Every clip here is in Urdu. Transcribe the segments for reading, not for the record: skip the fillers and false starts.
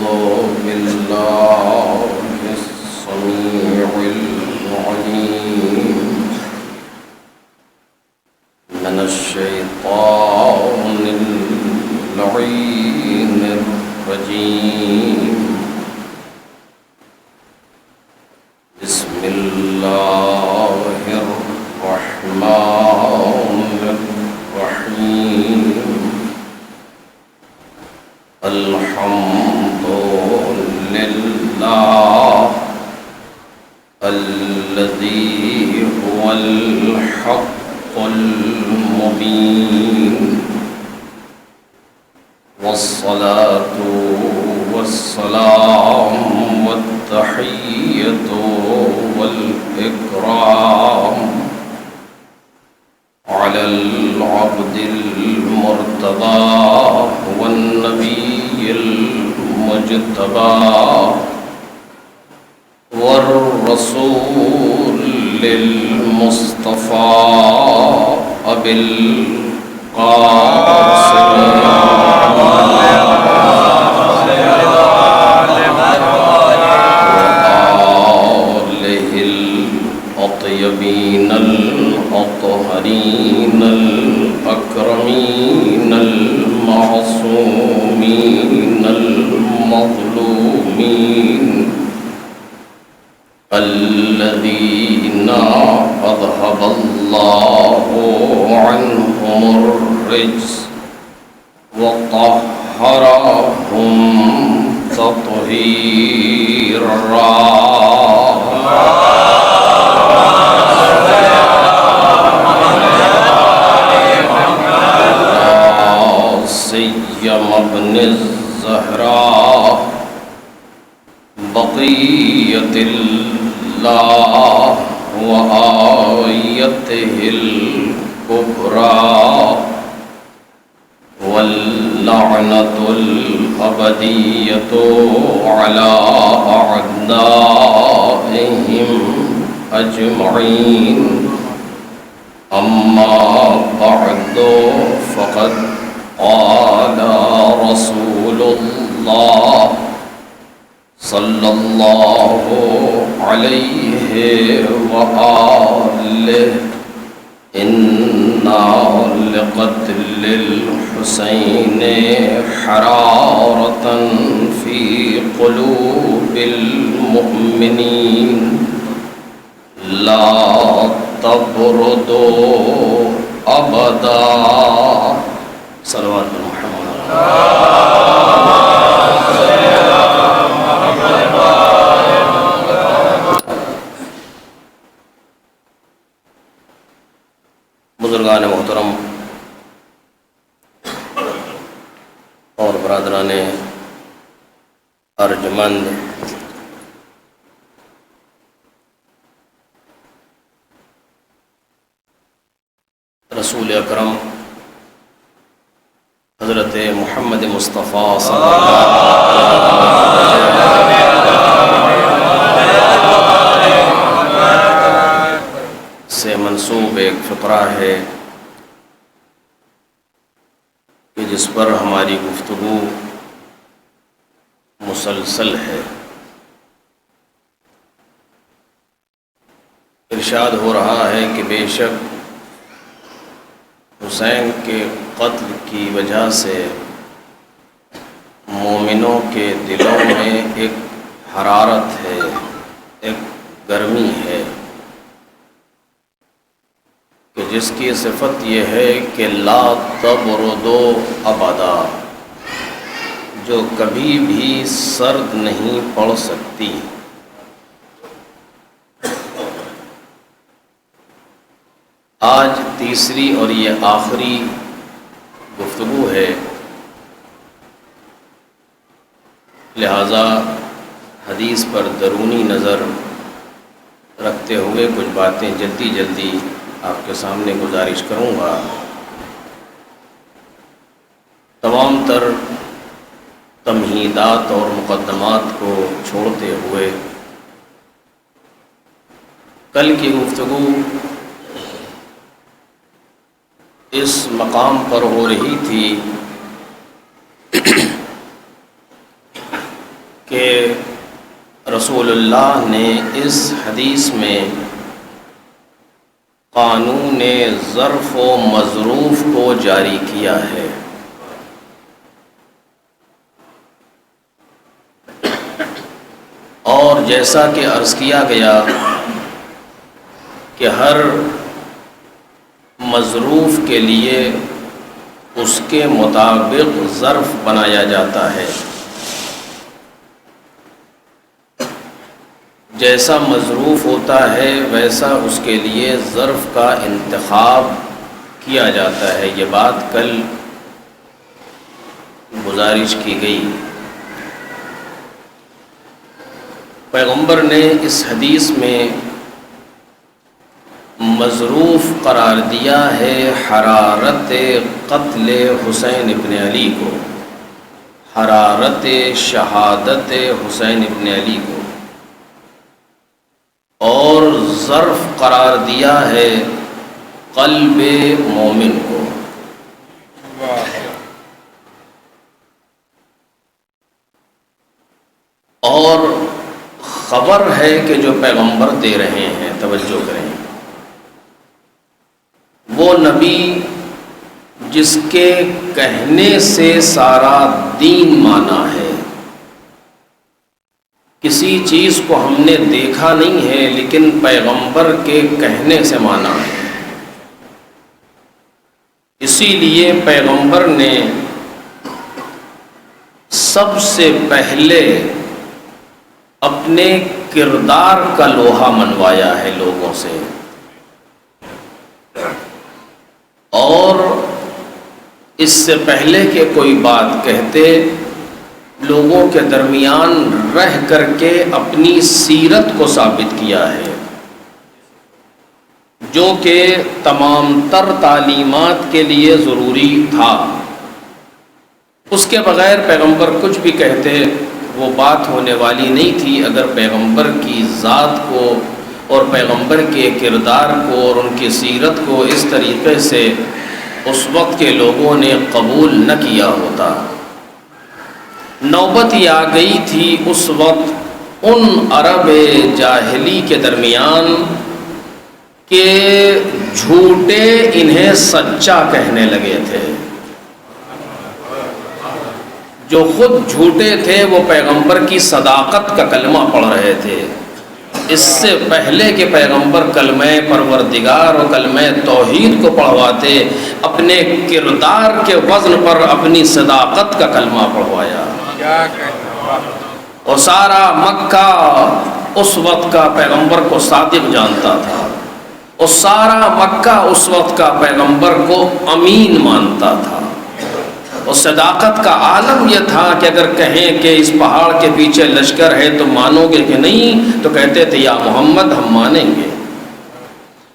بالله السميع العليم من الشيطان اللعين الرجيم بسم الله الرحمن الرحيم الحمد لله الذي هو الحق المبين والصلاة والسلام والتحية والإكرام على العبد المرتضى والنبي المجتبى والرسول المصطفى أبي القاسم وآله الأطيبين الأطهرين الأكرمين المعصومين المظلومين الذين أذهب الله عنهم الرجس وطهرهم تطهيرا سيما ابن الزهراء بقية الله وآيته الكبرى واللعنة الأبدية على أعدائهم أجمعين أما بعد فقد قال رسول الله صلى الله عليه وآله إنا لقتل الحسين حرارة في قلوب المؤمنين لا تبردوا أبدا صلوات محمد بزرگان محترم اور برادران ارجمند، رسول اکرم حضرت محمد مصطفیٰ صلی اللہ علیہ وسلم سے منسوب ایک فقرہ ہے کہ جس پر ہماری گفتگو مسلسل ہے۔ ارشاد ہو رہا ہے کہ بے شک حسین کے قتل کی وجہ سے مومنوں کے دلوں میں ایک حرارت ہے، ایک گرمی ہے کہ جس کی صفت یہ ہے کہ لا تبردو ابدا، جو کبھی بھی سرد نہیں پڑ سکتی۔ آج تیسری اور یہ آخری گفتگو ہے، لہذا حدیث پر درونی نظر رکھتے ہوئے کچھ باتیں جلدی آپ کے سامنے گزارش کروں گا۔ تمام تر تمہیدات اور مقدمات کو چھوڑتے ہوئے کل کی گفتگو اس مقام پر ہو رہی تھی کہ رسول اللہ نے اس حدیث میں قانون ظرف و مظروف کو جاری کیا ہے۔ اور جیسا کہ عرض کیا گیا کہ ہر مظروف کے لیے اس کے مطابق ظرف بنایا جاتا ہے۔ جیسا مظروف ہوتا ہے ویسا اس کے لیے ظرف کا انتخاب کیا جاتا ہے۔ یہ بات کل گزارش کی گئی۔ پیغمبر نے اس حدیث میں مظروف قرار دیا ہے حرارت قتل حسین ابن علی کو، حرارت شہادت حسین ابن علی کو، اور ظرف قرار دیا ہے قلب مومن کو۔ اور خبر ہے کہ جو پیغمبر دے رہے ہیں، توجہ کریں، وہ نبی جس کے کہنے سے سارا دین مانا ہے۔ کسی چیز کو ہم نے دیکھا نہیں ہے لیکن پیغمبر کے کہنے سے مانا ہے۔ اسی لیے پیغمبر نے سب سے پہلے اپنے کردار کا لوہا منوایا ہے لوگوں سے، اور اس سے پہلے کہ کوئی بات کہتے لوگوں کے درمیان رہ کر کے اپنی سیرت کو ثابت کیا ہے، جو کہ تمام تر تعلیمات کے لیے ضروری تھا۔ اس کے بغیر پیغمبر کچھ بھی کہتے وہ بات ہونے والی نہیں تھی۔ اگر پیغمبر کی ذات کو اور پیغمبر کے کردار کو اور ان کی سیرت کو اس طریقے سے اس وقت کے لوگوں نے قبول نہ کیا ہوتا۔ نوبت یہ آ گئی تھی اس وقت ان عرب جاہلی کے درمیان کہ جھوٹے انہیں سچا کہنے لگے تھے۔ جو خود جھوٹے تھے وہ پیغمبر کی صداقت کا کلمہ پڑھ رہے تھے۔ اس سے پہلے کہ پیغمبر کلمہ پروردگار اور کلمہ توحید کو پڑھواتے، اپنے کردار کے وزن پر اپنی صداقت کا کلمہ پڑھوایا۔ اور سارا مکہ اس وقت کا پیغمبر کو صادق جانتا تھا، اور سارا مکہ اس وقت کا پیغمبر کو امین مانتا تھا۔ اور صداقت کا عالم یہ تھا کہ اگر کہیں کہ اس پہاڑ کے پیچھے لشکر ہے تو مانو گے کہ نہیں، تو کہتے تھے یا محمد ہم مانیں گے۔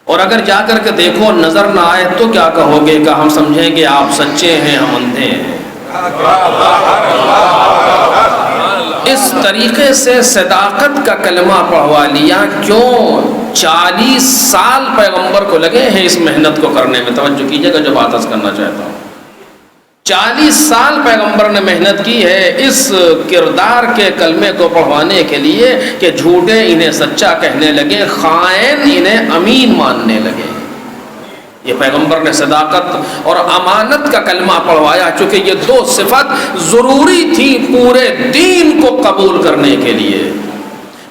اور اگر جا کر کے دیکھو نظر نہ آئے تو کیا کہو گے؟ کہ ہم سمجھیں گے آپ سچے ہیں، ہم اندھے ہیں۔ اس طریقے سے صداقت کا کلمہ پڑھوا لیا۔ کیوں 40 سال پیغمبر کو لگے ہیں اس محنت کو کرنے میں۔ توجہ کیجئے گا جو بات عرض کرنا چاہتا ہوں۔ 40 سال پیغمبر نے محنت کی ہے اس کردار کے کلمے کو پڑھوانے کے لیے کہ جھوٹے انہیں سچا کہنے لگے، خائن انہیں امین ماننے لگے۔ یہ پیغمبر نے صداقت اور امانت کا کلمہ پڑھوایا، چونکہ یہ دو صفت ضروری تھی پورے دین کو قبول کرنے کے لیے۔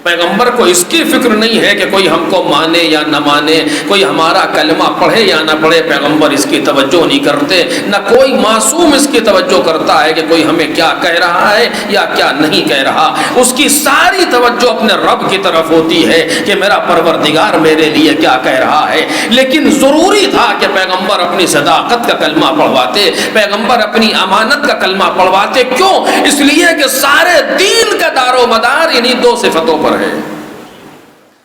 پیغمبر کو اس کی فکر نہیں ہے کہ کوئی ہم کو مانے یا نہ مانے، کوئی ہمارا کلمہ پڑھے یا نہ پڑھے، پیغمبر اس کی توجہ نہیں کرتے۔ نہ کوئی معصوم اس کی توجہ کرتا ہے کہ کوئی ہمیں کیا کہہ رہا ہے یا کیا نہیں کہہ رہا۔ اس کی ساری توجہ اپنے رب کی طرف ہوتی ہے کہ میرا پروردگار میرے لیے کیا کہہ رہا ہے۔ لیکن ضروری تھا کہ پیغمبر اپنی صداقت کا کلمہ پڑھواتے، پیغمبر اپنی امانت کا کلمہ پڑھواتے۔ کیوں؟ اس لیے کہ سارے دین کا دار و مدار انہی دو صفتوں پر ہے،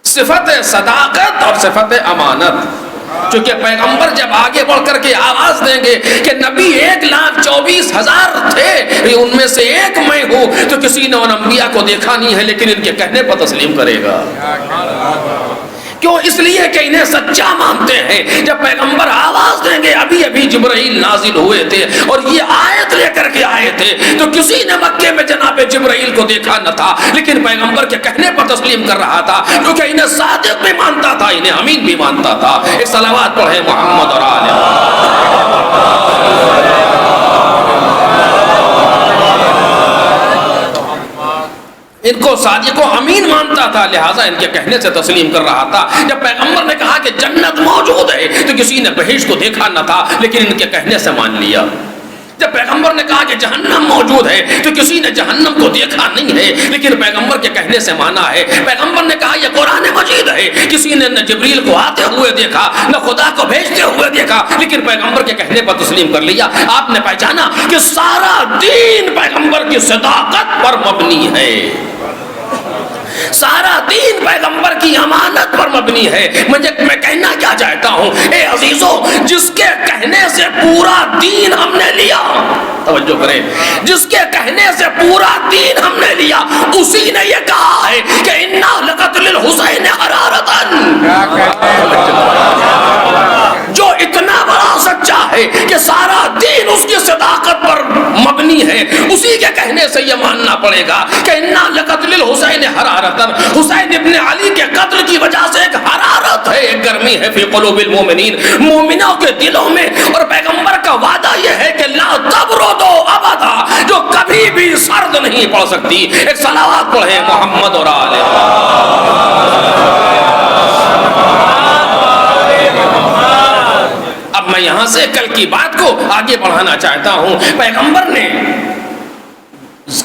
صفت صداقت اور صفت امانت۔ چونکہ پیغمبر جب آگے بڑھ کر کے آواز دیں گے کہ نبی 1,24,000 تھے، ان میں سے ایک میں ہوں، تو کسی نے ان انبیاء کو دیکھا نہیں ہے لیکن ان کے کہنے پر تسلیم کرے گا۔ کیوں؟ اس لیے کہ انہیں سچا مانتے ہیں. جب پیغمبر آواز دیں گے ابھی ابھی جبرائیل نازل ہوئے تھے اور یہ آیت لے کر کے آئے تھے, تو کسی نے مکے میں جناب جبرائیل کو دیکھا نہ تھا, لیکن پیغمبر کے کہنے پر تسلیم کر رہا تھا, کیونکہ انہیں صادق بھی مانتا تھا, انہیں امین بھی مانتا تھا. ایک صلوات پڑھے محمد اور آل ان کو صادق و امین مانتا تھا, لہٰذا ان کے کہنے سے تسلیم کر رہا تھا. جب پیغمبر نے کہا کہ جنت موجود ہے تو کسی نے بہشت کو دیکھا نہ تھا, لیکن ان کے کہنے سے مان لیا. جب پیغمبر نے کہا کہ جہنم موجود ہے تو کسی نے جہنم کو دیکھا نہیں ہے, لیکن پیغمبر کے کہنے سے مانا ہے. پیغمبر نے کہا یہ قرآن مجید ہے, کسی نے نہ جبریل کو آتے ہوئے دیکھا نہ خدا کو بھیجتے ہوئے دیکھا, لیکن پیغمبر کے کہنے پر تسلیم کر لیا. آپ نے پہچانا کہ سارا دین پیغمبر کی صداقت پر مبنی ہے, سارا دین پیغمبر کی امانت پر مبنی ہے. میں کہنا کیا چاہتا ہوں, اے عزیزو, جس کے کہنے سے پورا دین ہم نے لیا, توجہ کریں, جس کے کہنے سے پورا دین ہم نے لیا, اسی نے یہ کہا ہے کہ انا لقتل الحسین حرارتن, جو اتنا بڑا سچا ہے کہ سارا دین اس کی صداقت پر مبنی ہے, اسی کے کہنے سے یہ ماننا پڑے گا کہ انا لقتل الحسین حرارتن, حسین ابن علی کے قتل کی وجہ سے ایک حرارت ہے, ایک گرمی ہے فی قلوب المومنین, مومنوں کے دلوں میں. اور پیغمبر کا وعدہ یہ ہے کہ لا تبردو ابدا, جو کبھی بھی سرد نہیں پڑ سکتی. ایک صلوات پڑھے محمد اور آل. اب میں یہاں سے کل کی بات کو آگے بڑھانا چاہتا ہوں. پیغمبر نے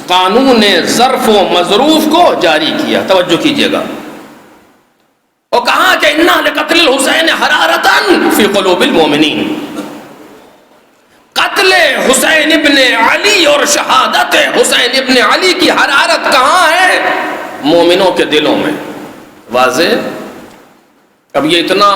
قانون ظرف و مظروف کو جاری کیا, توجہ کیجئے گا, اور کہا کہ انا لقتل الحسین حرارتن فی قلوب المومنین. قتل حسین ابن علی اور شہادت حسین ابن علی کی حرارت کہاں ہے؟ مومنوں کے دلوں میں. واضح. اب یہ اتنا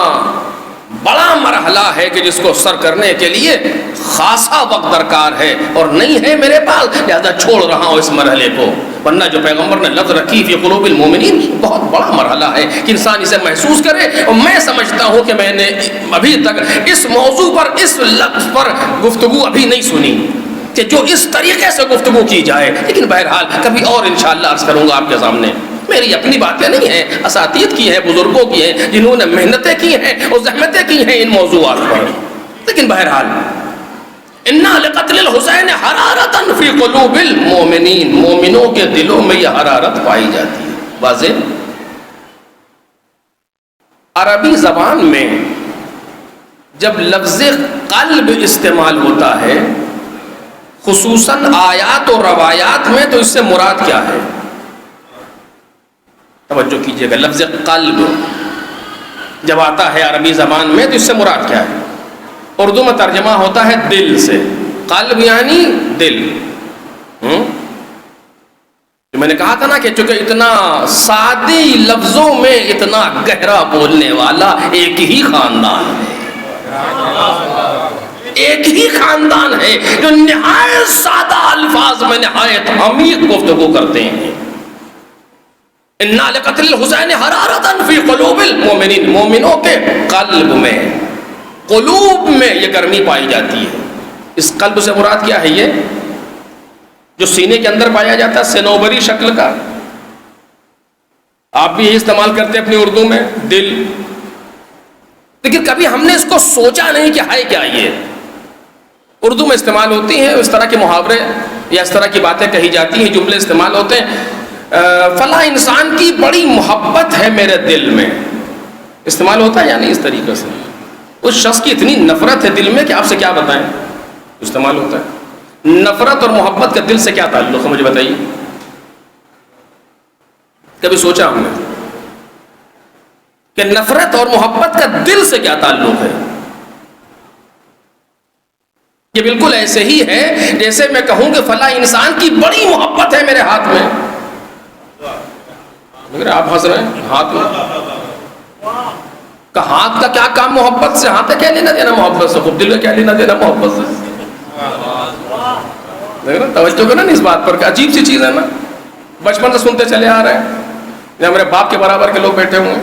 بڑا مرحلہ ہے کہ جس کو سر کرنے کے لیے خاصا وقت درکار ہے, اور نہیں ہے میرے پاس, لہذا چھوڑ رہا ہوں اس مرحلے کو. ورنہ جو پیغمبر نے لفظ رکھی فی قلوب المومنین, بہت بڑا مرحلہ ہے کہ انسان اسے محسوس کرے. اور میں سمجھتا ہوں کہ میں نے ابھی تک اس موضوع پر, اس لفظ پر گفتگو ابھی نہیں سنی کہ جو اس طریقے سے گفتگو کی جائے. لیکن بہرحال کبھی اور انشاءاللہ عرض کروں گا آپ کے سامنے. میری اپنی باتیں نہیں ہیں, اساتید کی ہیں, بزرگوں کی ہیں, جنہوں نے محنتیں کی ہیں اور زحمتیں کی ہیں ان موضوعات پر. لیکن بہرحال انا لقتل الحسین حرارتن فی قلوب المومنین, مومنوں کے دلوں میں یہ حرارت پائی جاتی ہے. واضح. عربی زبان میں جب لفظ قلب استعمال ہوتا ہے, خصوصاً آیات اور روایات میں, تو اس سے مراد کیا ہے؟ توجہ کیجئے گا. لفظ قلب جب آتا ہے عربی زبان میں تو اس سے مراد کیا ہے؟ اردو میں ترجمہ ہوتا ہے دل سے. قلب یعنی دل. میں نے کہا تھا نا کہ چونکہ اتنا سادی لفظوں میں اتنا گہرا بولنے والا ایک ہی خاندان ہے, ایک ہی خاندان ہے جو نہایت سادہ الفاظ میں نہایت عمیق گفتگو کرتے ہیں. انا لقتل الحسین حرارتن فی قلوب المومنین, مومنوں کے قلب میں, قلوب میں یہ گرمی پائی جاتی ہے. اس قلب سے مراد کیا ہے؟ یہ جو سینے کے اندر پایا جاتا ہے, سنوبری شکل کا. آپ بھی یہی استعمال کرتے ہیں اپنی اردو میں, دل. لیکن کبھی ہم نے اس کو سوچا نہیں کہ ہے کیا یہ. اردو میں استعمال ہوتی ہیں اس طرح کے محاورے یا اس طرح کی باتیں کہی جاتی ہیں, جملے استعمال ہوتے ہیں, فلاں انسان کی بڑی محبت ہے میرے دل میں. استعمال ہوتا ہے یا نہیں اس طریقے سے؟ اس شخص کی اتنی نفرت ہے دل میں کہ آپ سے کیا بتائیں. استعمال ہوتا ہے. نفرت اور محبت کا دل سے کیا تعلق ہے مجھے بتائیے. کبھی سوچا ہم نے کہ نفرت اور محبت کا دل سے کیا تعلق ہے؟ یہ بالکل ایسے ہی ہے جیسے میں کہوں کہ فلاں انسان کی بڑی محبت ہے میرے ہاتھ میں. آپ ہنس رہے ہیں. ہاتھ میں کہ ہاتھ کا کیا کام محبت سے؟ ہاتھ کا کیا لینا دینا محبت سے؟ خوب دل کا کیا لینا دینا محبت سے؟ توجہ کرنا نا اس بات پر, کہ عجیب سی چیز ہے نا. بچپن سے سنتے چلے آ رہے ہیں, یا میرے باپ کے برابر کے لوگ بیٹھے ہوئے ہیں,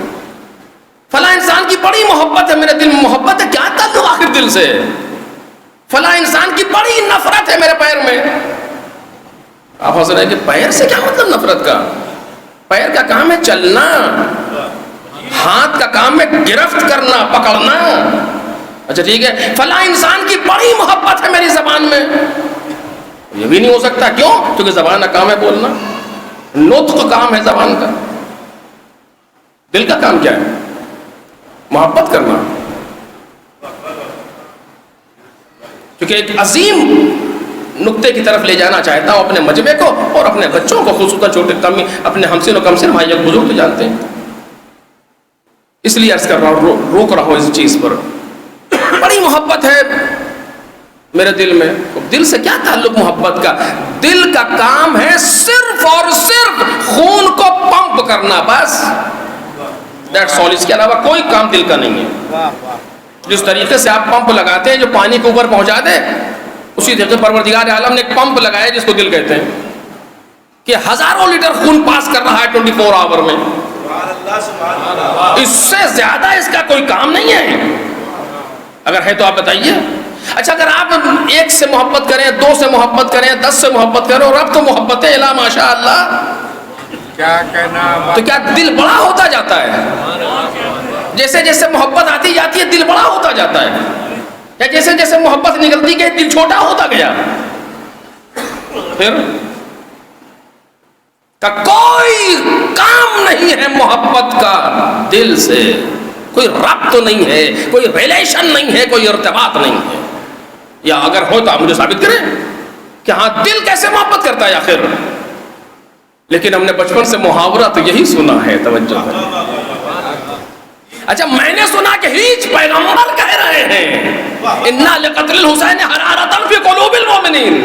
فلاں انسان کی بڑی محبت ہے، میرے دل میں محبت ہے، کیا تعلق آخر دل سے؟ فلاں انسان کی بڑی نفرت ہے میرے پیر میں. آپ حضرت ہے کہ پیر سے کیا مطلب نفرت کا؟ پیر کا کام ہے چلنا، ہاتھ کا کام ہے گرفت کرنا، پکڑنا. اچھا ٹھیک ہے، فلاں انسان کی بڑی محبت ہے میری زبان میں، یہ بھی نہیں ہو سکتا. کیوں؟ کیونکہ زبان کا کام ہے بولنا، نطق کام ہے زبان کا. دل کا کام کیا ہے؟ محبت کرنا. کیونکہ ایک عظیم نقطے کی طرف لے جانا چاہتا ہوں اپنے مجمع کو اور اپنے بچوں کو، خصوصاً چھوٹے کمی اپنے ہمسن و کمسن بھائی بزرگ تو جانتے ہیں. اس لیے عرض کر رہا ہوں، روک رہا ہوں اس چیز پر. بڑی محبت ہے میرے دل میں. دل سے کیا تعلق محبت کا؟ دل کا کام ہے صرف اور صرف خون کو پمپ کرنا، بس. That's all. اس کے علاوہ کوئی کام دل کا نہیں ہے. جس طریقے سے آپ پمپ لگاتے ہیں جو پانی کو اوپر پہنچا دے، اسی طریقے پروردگار عالم نے ایک پمپ لگایا جس کو دل کہتے ہیں، کہ ہزاروں لیٹر خون پاس کر رہا ہے 24 آور میں. اس سے زیادہ اس کا کوئی کام نہیں ہے. اگر ہے تو آپ بتائیے. اچھا، اگر آپ 1 سے محبت کریں، 2 سے محبت کریں، 10 سے محبت کریں، اور اب تو محبت الا ماشاء اللہ، کیا کہنا، تو کیا دل بڑا ہوتا جاتا ہے؟ جیسے جیسے محبت آتی جاتی ہے دل بڑا ہوتا جاتا ہے، یا جیسے جیسے محبت نکلتی گئی دل چھوٹا ہوتا گیا؟ پھر کا کوئی کام نہیں ہے محبت کا دل سے، کوئی ربط نہیں ہے، کوئی ریلیشن نہیں ہے، کوئی ارتباط نہیں ہے. یا اگر ہو تو آپ مجھے ثابت کریں کہ ہاں دل کیسے محبت کرتا ہے آخر. لیکن ہم نے بچپن سے محاورہ تو یہی سنا ہے. توجہ ہے. اچھا، میں نے سنا کہ ہیچ پیغمبر کہہ رہے ہیں اِنَّا لِقَتْلِ الْحُسَيْنِ حَرَارَةً فِي قُلُوبِ الْمُؤْمِنِينَ.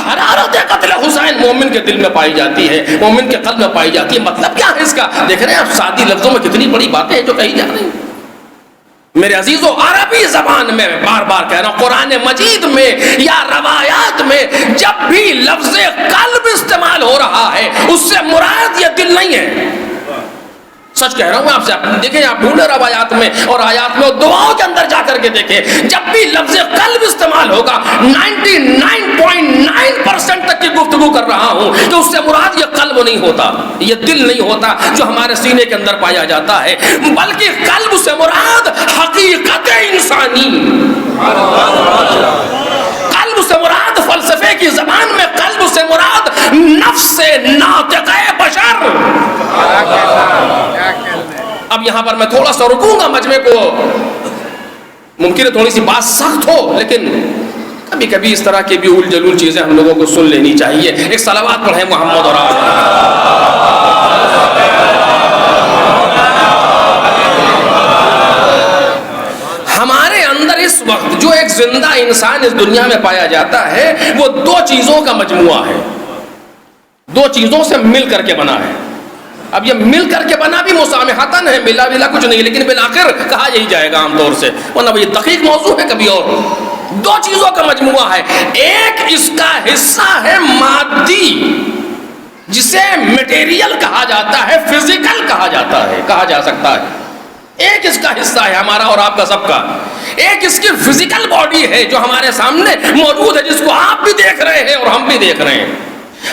حرارت قتل حسین مومن کے دل میں پائی جاتی ہے، مومن کے قلب میں پائی جاتی ہے. مطلب کیا ہے اس کا؟ دیکھ رہے ہیں آپ سادی لفظوں میں کتنی بڑی باتیں ہیں جو کہی جا رہی ہیں. میرے عزیزو، عربی زبان میں بار بار کہہ رہا ہوں، قرآن مجید میں یا روایات میں جب بھی لفظ قلب استعمال ہو رہا ہے اس سے مراد یہ دل نہیں ہے. سچ کہہ رہا ہوں آپ سے. دیکھیں، آپ ڈھونڈے روایات میں اور آیات میں اور دعاؤں کے اندر جا کر کے دیکھیں، جب بھی لفظ قلب استعمال ہوگا 99.9% تک کی گفتگو کر رہا ہوں کہ اس سے مراد یہ قلب نہیں ہوتا، یہ دل نہیں ہوتا جو ہمارے سینے کے اندر پایا جاتا ہے، بلکہ قلب سے مراد حقیقت انسانی. قلب سے مراد فلسفے کی زبان میں قلب سے مراد نفس ناطقہ بشر. اب یہاں پر میں تھوڑا سا رکوں گا، مجمع کو ممکن ہے تھوڑی سی بات سخت ہو، لیکن کبھی کبھی اس طرح کی بھی اول جلول چیزیں ہم لوگوں کو سن لینی چاہیے. ایک صلوات پڑھیں محمد اور آل. ہمارے اندر اس وقت جو ایک زندہ انسان اس دنیا میں پایا جاتا ہے وہ 2 چیزوں کا مجموعہ ہے، 2 چیزوں سے مل کر کے بنا ہے. اب یہ مل کر کے بنا بھی مسامحتاً ہے، ملا ملا کچھ نہیں، لیکن بالآخر کہا یہی جائے گا عام طور سے، ورنہ یہ دقیق موضوع ہے کبھی اور. 2 چیزوں کا مجموعہ ہے. ایک اس کا حصہ ہے مادی، جسے میٹیریل کہا جاتا ہے، فزیکل کہا جاتا ہے، کہا جا سکتا ہے. ایک اس کا حصہ ہے ہمارا اور آپ کا سب کا. ایک اس کی فزیکل باڈی ہے جو ہمارے سامنے موجود ہے، جس کو آپ بھی دیکھ رہے ہیں اور ہم بھی دیکھ رہے ہیں.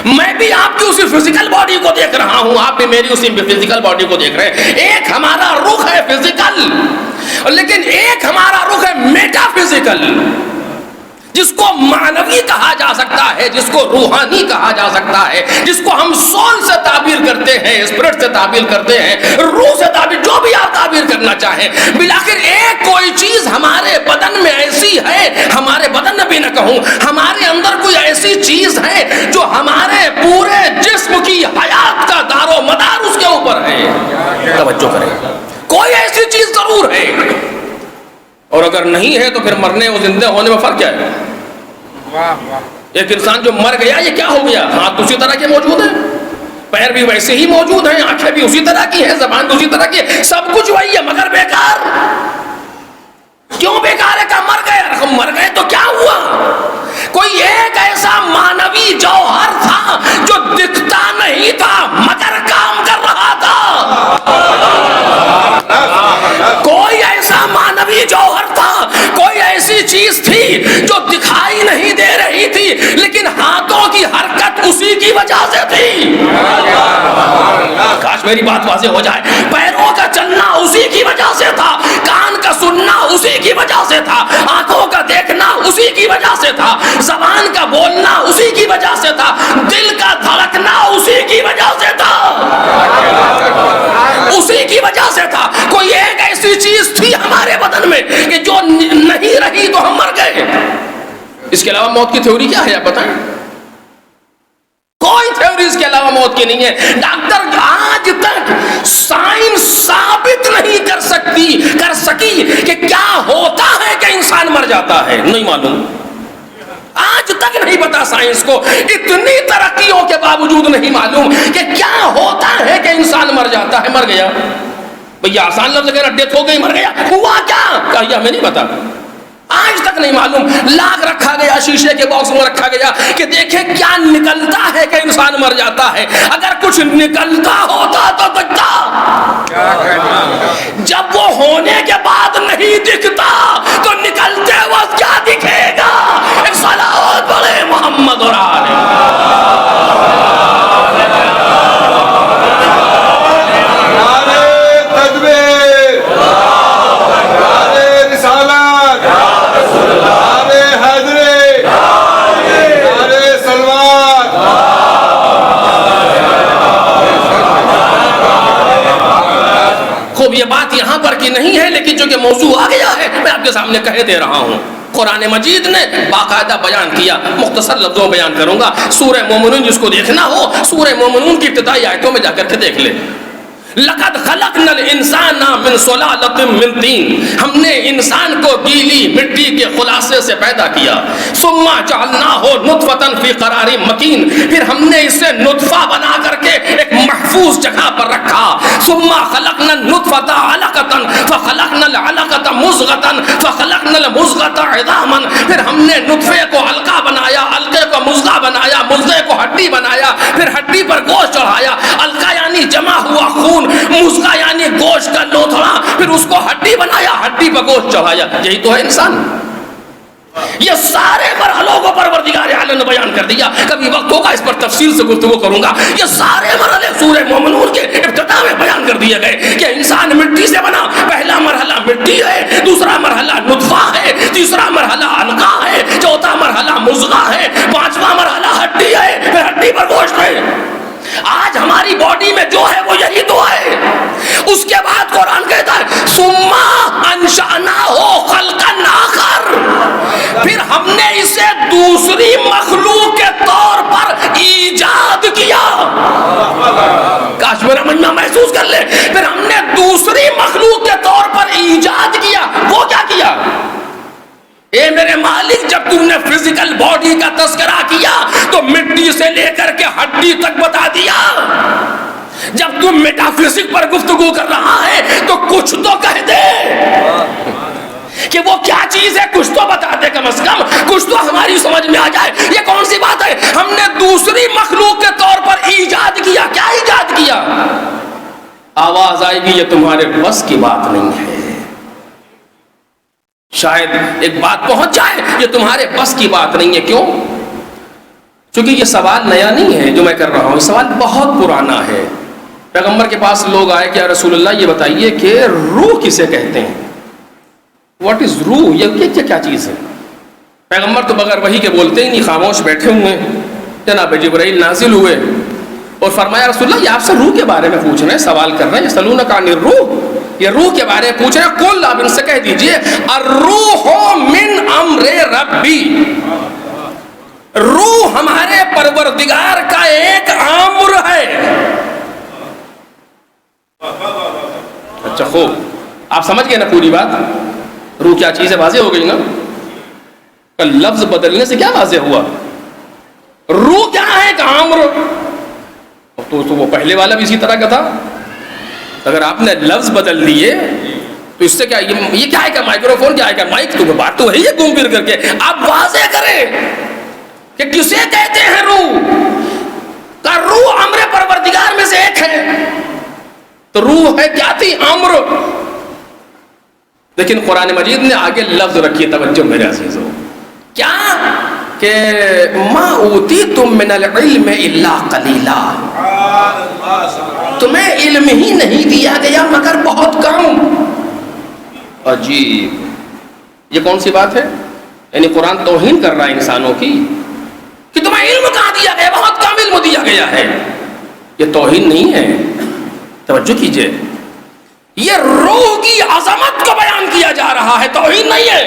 میں بھی آپ کی اسی فزیکل باڈی کو دیکھ رہا ہوں، آپ بھی میری اسی فزیکل باڈی کو دیکھ رہے ہیں. ایک ہمارا رخ ہے فزیکل، لیکن ایک ہمارا رخ ہے میٹا فزیکل، جس کو معنوی کہا جا سکتا ہے، جس کو روحانی کہا جا سکتا ہے، جس کو ہم سول سے تعبیر کرتے ہیں، اسپرٹ سے تعبیر کرتے ہیں، روح سے تعبیر، جو بھی آپ تعبیر کرنا چاہیں. بالآخر ایک کوئی چیز ہمارے بدن میں ایسی ہے، ہمارے بدن میں بھی نہ کہوں، ہمارے اندر کوئی ایسی چیز ہے جو ہمارے پورے جسم کی حیات کا دار و مدار اس کے اوپر ہے. توجہ کریں، کوئی ایسی چیز ضرور ہے، اور اگر نہیں ہے تو پھر مرنے اور زندہ ہونے میں فرق کیا ہے؟ ایک انسان جو مر گیا یہ کیا ہو گیا؟ ہاتھ اسی طرح کے موجود ہیں، پیر بھی ویسے ہی موجود ہیں، آنکھیں بھی اسی طرح کی ہیں، زبان بھی اسی طرح کی ہے، سب کچھ وہی ہے، مگر بیکار. کیوں بیکار ہے؟ کہ مر گئے. ہم مر گئے تو کیا ہوا؟ کوئی ایک ایسا مانوی جوہر تھا جو دکھتا نہیں تھا مگر کام کر رہا تھا. وجہ سے تھی. کاش میری بات واضح ہو جائے. پیروں کا چلنا اسی کی وجہ سے تھا, کان کا سننا اسی کی وجہ سے تھا, آنکھوں کا دیکھنا اسی کی وجہ سے تھا, زبان کا بولنا اسی کی وجہ سے تھا, دل کا دھڑکنا اسی کی وجہ سے تھا, اسی کی وجہ سے تھا. کوئی ایک ایسی چیز تھی ہمارے بدن میں کہ جو نہیں رہی تو ہم مر گئے. اس کے علاوہ موت کی تھیوری کیا ہے آپ بتائیں؟ کوئی تھیوری اس کے علاوہ موت کی نہیں ہے. ڈاکٹر آج تک سائنس ثابت نہیں کر سکی کہ کیا ہوتا ہے کہ انسان مر جاتا ہے. نہیں معلوم, آج تک نہیں پتا سائنس کو. اتنی ترقیوں کے باوجود نہیں معلوم کہ کیا ہوتا ہے کہ انسان مر جاتا ہے. مر گیا بھئی آسان لفظ کہنا, ڈیتھ ہو گئی, مر گیا, ہوا کیا کہا ہمیں نہیں پتا, آج تک نہیں معلوم. لاکھ رکھا گیا, شیشے کے باکس میں رکھا گیا کہ دیکھیں کیا نکلتا ہے کہ انسان مر جاتا ہے. اگر کچھ نکلتا ہوتا تو دکھتا, جب وہ ہونے کے بعد نہیں دکھتا تو نکلتے وقت کیا دکھے گا. ایک صلوات پڑھے محمد اور آلہ. یہ بات یہاں پر کی نہیں ہے, لیکن جو کہ موضوع آ گیا ہے میں آپ کے سامنے کہہ دے رہا ہوں. قرآن مجید نے باقاعدہ بیان کیا, مختصر لفظوں میں بیان کروں گا. سورہ مومنون جس کو دیکھنا ہو سورہ مومنون کی ابتدائی آیتوں میں جا کر کے دیکھ لے. لقد خلقنا الانسان من صلالۃ من طین, ہم نے انسان کو گیلی مٹی کے خلاصے سے پیدا کیا. ثم جعلناہ نطفۃ فی قرار مکین, پھر ہم نے اسے نطفہ بنا کر کے ایک محفوظ جگہ پر رکھا. ثم خلقنا النطفۃ علقۃ فخلقنا العلقۃ مضغۃ فخلقنا المضغۃ عظاما, پھر ہم نے نطفے کو علقہ بنایا, علقے کو مضغہ بنایا, مضغے کو ہڈی بنایا, پھر ہڈی پر گوشت چڑھایا. علقہ یعنی جمع ہوا خون, مضغہ یعنی گوشت کا لوتھڑا, پھر اس کو ہڈی بنایا, ہڈی پر گوشت چڑھایا. یہی تو ہے انسان. یہ سارے مرحلوں کو پروردگار عالم نے بیان کر دیا. کبھی وقت ہوگا اس پر تفصیل سے گفتگو کروں گا. یہ سارے مرحلے سورہ مومنون کے ابتدا میں بیان کر دیے گئے کہ انسان مٹی سے بنا. پہلا مرحلہ مٹی ہے, دوسرا مرحلہ نطفہ ہے, تیسرا مرحلہ علقہ ہے, چوتھا مرحلہ مضغہ ہے, پانچواں مرحلہ ہڈی ہے, پھر ہڈی پر گوشت ہے. آج ہماری باڈی میں جو ہے وہ یہی تو ہے. اس کے بعد قرآن کہتا ہے ثم انشأناہ خلقا آخر, پھر ہم نے اسے دوسری مخلوق کے طور پر ایجاد کیا. کاش میرا مجمع محسوس کر لے. پھر ہم نے دوسری مخلوق کے طور پر ایجاد کیا. وہ کیا کیا؟ اے میرے مالک, جب تم نے فزیکل باڈی کا تذکرہ کیا تو مٹی سے لے کر کے ہڈی تک بتا دیا. جب تم میٹا فزک پر گفتگو کر رہا ہے تو کچھ تو کہہ دے کہ وہ کیا چیز ہے, کچھ تو بتا دے کم از کم, کچھ تو ہماری سمجھ میں آ جائے. یہ کون سی بات ہے؟ ہم نے دوسری مخلوق کے طور پر ایجاد کیا. کیا ایجاد کیا؟ آواز آئے گی یہ تمہارے بس کی بات نہیں ہے. شاید ایک بات پہنچ جائے یہ تمہارے بس کی بات نہیں ہے. کیوں؟ چونکہ یہ سوال نیا نہیں ہے جو میں کر رہا ہوں, یہ سوال بہت پرانا ہے. پیغمبر کے پاس لوگ آئے کہ یا رسول اللہ یہ بتائیے کہ روح کسے کہتے ہیں؟ واٹ از روح؟ یہ کیا چیز ہے؟ پیغمبر تو بغیر وحی کے بولتے ہی نہیں, خاموش بیٹھے ہوئے. جناب جبرائیل نازل ہوئے اور فرمایا رسول اللہ یہ آپ سے روح کے بارے میں پوچھ رہے ہیں, سوال کر رہے ہیں. یسألونک عن الروح, یہ روح کے بارے میں پوچھ رہے ہیں. قل, آپ ان سے کہہ دیجئے الروح من امر ربی, روح ہمارے پروردگار کا ایک امر ہے. اچھا خوب, آپ سمجھ گئے نا پوری بات. روح کیا چیز ہے واضح ہو گئی نا. لفظ بدلنے سے کیا واضح ہوا؟ روح کیا ہے؟ ایک امر. تو وہ پہلے والا بھی اسی طرح کا تھا. اگر آپ نے لفظ بدل دیے تو اس سے کیا, یہ کیا ہے کہ مائکرو فون کیا ہے کہ مائک, تو بات تو ہے یہ گھوم پھر کر کے. آپ واضح کریں کہ کسے کہتے ہیں روح. کا روح امر پروردگار میں سے ایک ہے. تو روح ہے کیا تھی؟ امر. لیکن قرآن مجید نے آگے لفظ رکھی, توجہ میرے عزیزو. کیا کہ ما اوتیتم من العلم الا قلیلا، تمہیں علم ہی نہیں دیا گیا مگر بہت کم۔ عجیب، یہ کون سی بات ہے؟ یعنی قرآن توہین کر رہا ہے انسانوں کی کہ تمہیں علم کہاں دیا گیا، بہت کم علم دیا گیا ہے۔ یہ توہین نہیں ہے، توجہ کیجئے، یہ روح کی عظمت کو بیان کیا جا رہا ہے، توہین نہیں ہے۔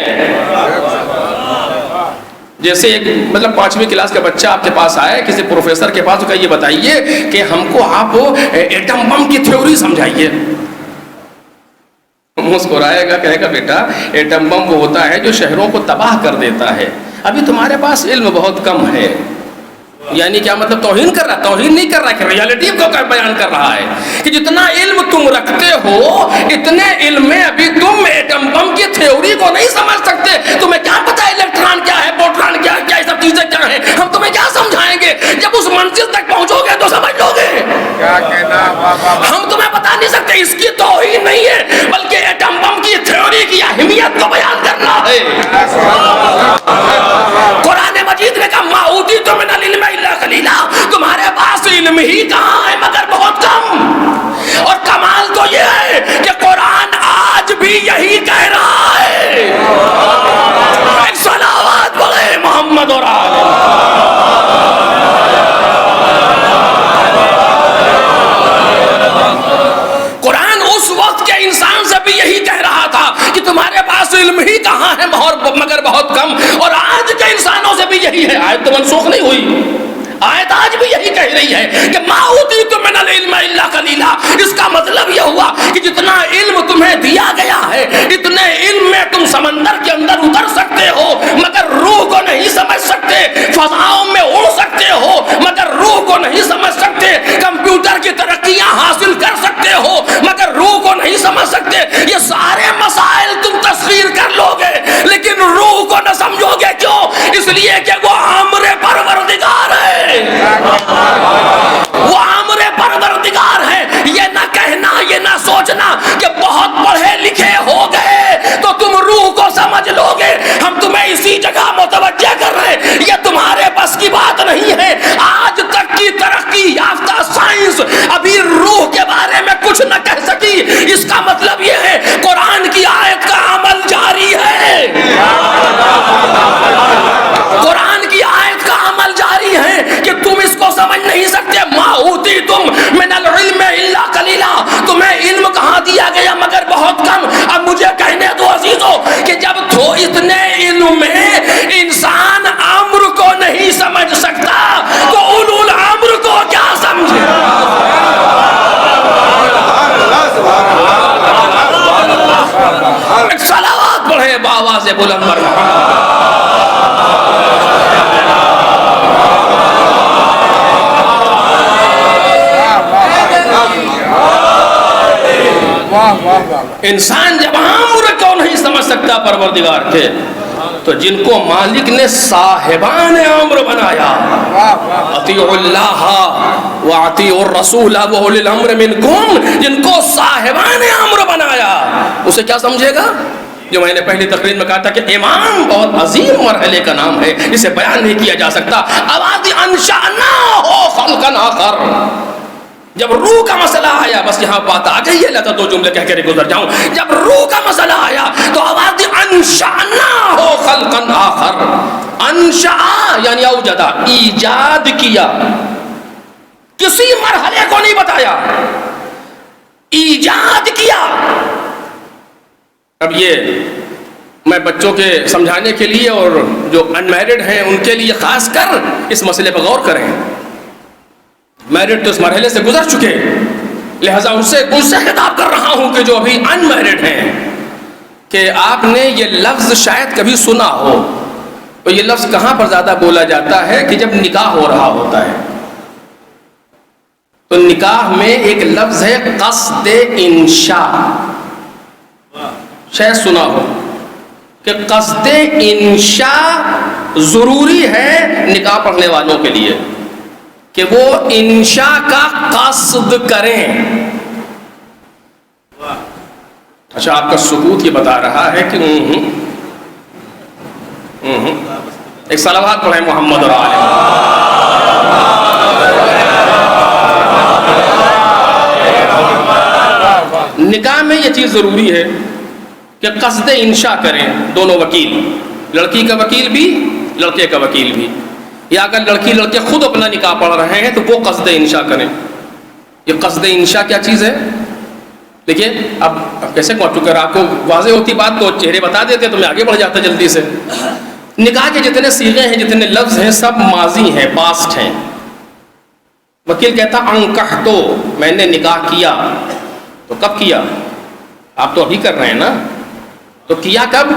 جیسے ایک مطلب 5ویں کلاس کا بچہ آپ کے پاس آئے کسی پروفیسر کے پاس، تو کہا یہ بتائیے کہ ہم کو آپ ایٹم بم کی تھیوری سمجھائیے۔ مسکرائے گا، کہے گا بیٹا ایٹم بم وہ ہوتا ہے جو شہروں کو تباہ کر دیتا ہے، ابھی تمہارے پاس علم بہت کم ہے۔ یعنی کیا مطلب توہین کر رہا ہے؟ توہین نہیں کر رہا ہے، کہ ریالٹی کو بیان کر رہا ہے کہ جتنا علم تم رکھتے ہو اتنے علم میں ابھی تم ایٹم بم کی تھیوری کو نہیں سمجھ سکتے۔ تمہیں کیا پتا الیکٹران کیا ہے، پروٹون کیا ہے، کیا یہ سب چیزیں کیا ہیں؟ ہم تمہیں کیا سمجھائیں گے؟ جب اس منزل تک پہنچو گے تو سمجھ لو گے۔ ہم تمہیں بتا نہیں سکتے، اس کی توہین نہیں ہے بلکہ ایٹم بم کی تھیوری کی اہمیت کو بیان کرنا ہے۔ قرآن مجید میں کہا ما اوتیتم من العلم الا قلیلا، تمہارے پاس علم ہی کہاں ہے مگر بہت کم۔ اور کمال تو یہ ہے کہ قرآن آج بھی یہی کہہ رہا ہے۔ ایک صلوات بولے محمد اور آل قرآن اس وقت کے انسان سے بھی یہی کہہ رہا تھا کہ تمہارے پاس علم ہی کہاں ہے مگر بہت کم، اور آج کے انسانوں سے بھی یہی ہے۔ آیت تو منسوخ نہیں ہوئی، آیت آج بھی یہی کہہ رہی ہے کہ ما اوتیتم من العلم الا قلیلا۔ اس کا مطلب یہ ہوا کہ جتنا علم تمہیں دیا گیا ہے اتنے علم میں تم سمندر کے اندر اتر سکتے ہو مگر روح کو نہیں سمجھ سکتے، فضاؤں میں اڑ سکتے ہو مگر روح کو نہیں سمجھ سکتے، کمپیوٹر کی ترقیاں حاصل کر سکتے ہو مگر روح کو نہیں سمجھ سکتے۔ یہ سارے مسائل تم تسخیر کر لو گے لیکن روح کو نہ سمجھو گے۔ کیوں؟ اس لیے کہ وہ امر پروردگار ہے، وہ امر پروردگار ہے۔ یہ نہ کہنا، یہ نہ سوچنا کہ بہت پڑھے لکھے ہو گئے تو تم روح کو سمجھ لو گے۔ ہم تمہیں اسی جگہ متوجہ کر رہے ہیں، یہ تمہارے بس کی بات نہیں ہے۔ آج تک کی ترقی یافتہ سائنس ابھی روح کے بارے میں کچھ نہ کہہ سکی۔ اس کا مطلب یہ ہے قرآن کی آیت کا عمل جاری ہے، قرآن کی آیت کا عمل جاری ہے کہ تم اس کو سمجھ نہیں سکتے۔ ما اوتیتم من العلم الا قلیلا، تمہیں علم کہاں دیا گیا مگر بہت کم۔ اب مجھے کہنے دو عزیزو کہ جب تو اتنے علم میں انسان امر کو نہیں سمجھ سکتا تو اولو الامر کو کیا سمجھے؟ ایک صلوات پڑھے بآواز بلند مرحبا۔ انسان جب امر کو نہیں سمجھ سکتا پروردگار کے، تو جن کو مالک نے صاحبان امر بنایا، اطیعوا اللہ واطیعوا الرسول واولی الامر منکم، جن کو صاحبان امر بنایا، اسے کیا سمجھے گا؟ جو میں نے پہلی تقریر میں کہا تھا کہ امام بہت عظیم مرحلے کا نام ہے، اسے بیان نہیں کیا جا سکتا۔ اوادی انشأناہ خلقا آخر، جب روح کا مسئلہ آیا، بس یہاں بات آ گئی ہے، لہذا دو جملے کہہ کے گزر جاؤں۔ جب روح کا مسئلہ آیا تو آواز انشأناہ خلقا آخر، انشأ یعنی اوجدہ، ایجاد کیا، کسی مرحلے کو نہیں بتایا، ایجاد کیا۔ اب یہ میں بچوں کے سمجھانے کے لیے اور جو انمیرڈ ہیں ان کے لیے خاص کر اس مسئلے پر غور کریں۔ میرڈ تو اس مرحلے سے گزر چکے، لہذا ان سے خطاب کر رہا ہوں کہ جو ابھی انمیرڈ ہیں، کہ آپ نے یہ لفظ شاید کبھی سنا ہو، تو یہ لفظ کہاں پر زیادہ بولا جاتا ہے کہ جب نکاح ہو رہا ہوتا ہے، تو نکاح میں ایک لفظ ہے قصد انشاء، شاید سنا ہو کہ قصد انشاء ضروری ہے نکاح پڑھنے والوں کے لیے، کہ وہ انشاء کا قصد کریں۔ اچھا، آپ کا سکوت یہ بتا رہا ہے کہ ایک صلوات پڑھیں محمد اور آل محمد۔ نکاح میں یہ چیز ضروری ہے کہ قصد انشاء کریں دونوں وکیل، لڑکی کا وکیل بھی لڑکے کا وکیل بھی، یا اگر لڑکی لڑکے خود اپنا نکاح پڑھ رہے ہیں تو وہ قصد انشاء کریں۔ یہ قصد انشاء کیا چیز ہے؟ دیکھیے اب کیسے اگر آپ کو واضح ہوتی بات تو چہرے بتا دیتے تو میں آگے بڑھ جاتا جلدی سے۔ نکاح کے جتنے صیغے ہیں، جتنے لفظ ہیں، سب ماضی ہیں، پاسٹ ہیں۔ وکیل کہتا انکحتو، میں نے نکاح کیا، تو کب کیا؟ آپ تو ابھی کر رہے ہیں نا، تو کیا کب؟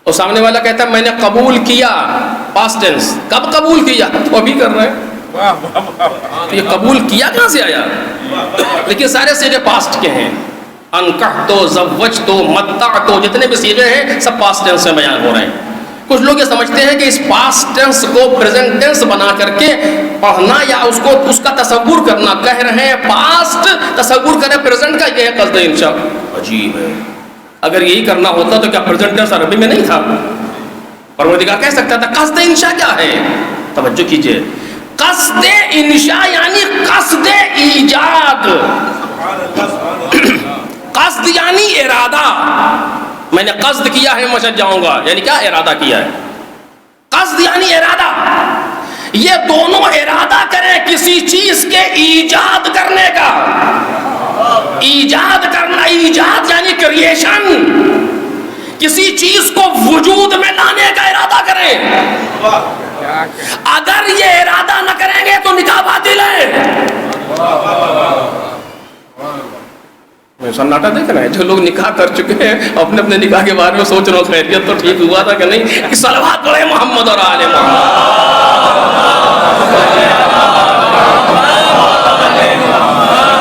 اور سامنے والا کہتا ہے میں نے قبول کیا، پاسٹ ٹینس، کب قبول کیا؟ تو ابھی کر رہے ہیں۔ تو یہ قبول کیا کہاں سے آیا؟ لیکن سارے صیغے پاسٹ کے ہیں، انکحتو، زوجتو، متعتو، جتنے بھی صیغے ہیں سب پاسٹ ٹینس میں بیان ہو رہے ہیں۔ کچھ لوگ یہ سمجھتے ہیں کہ اس پاسٹ ٹینس کو پریزنٹ ٹینس بنا کر کے پڑھنا یا اس کا تصور کرنا، کہہ رہے ہیں پاسٹ تصور کریں پریزنٹ کا، یہ ہے قصد انشاء۔ عجیب ہے، اگر یہی کرنا ہوتا تو کیا پریزنٹ ٹینس عربی میں نہیں تھا؟ پروردگار کہہ سکتا تھا قصد انشاء کیا ہے؟ توجہ کیجئے، قصد انشاء یعنی قصد ایجاد، قصد یعنی ارادہ۔ میں نے قصد کیا ہے مسجد جاؤں گا، یعنی کیا ارادہ کیا ہے؟ قصد یعنی ارادہ، یہ دونوں ارادہ کریں کسی چیز کے ایجاد کرنے کا۔ ایجاد کرنا، ایجاد یعنی کریشن، کسی چیز کو وجود میں لانے کا ارادہ کریں۔ اگر یہ ارادہ نہ کریں گے تو نکاح باطل ہے۔ سناٹا دیکھ رہے ہیں، جو لوگ نکاح کر چکے ہیں اپنے اپنے نکاح کے بارے میں سوچ رہے ہو خیریت تو ٹھیک ہوا تھا کہ نہیں۔ صلوات پڑھیں محمد اور آل محمد۔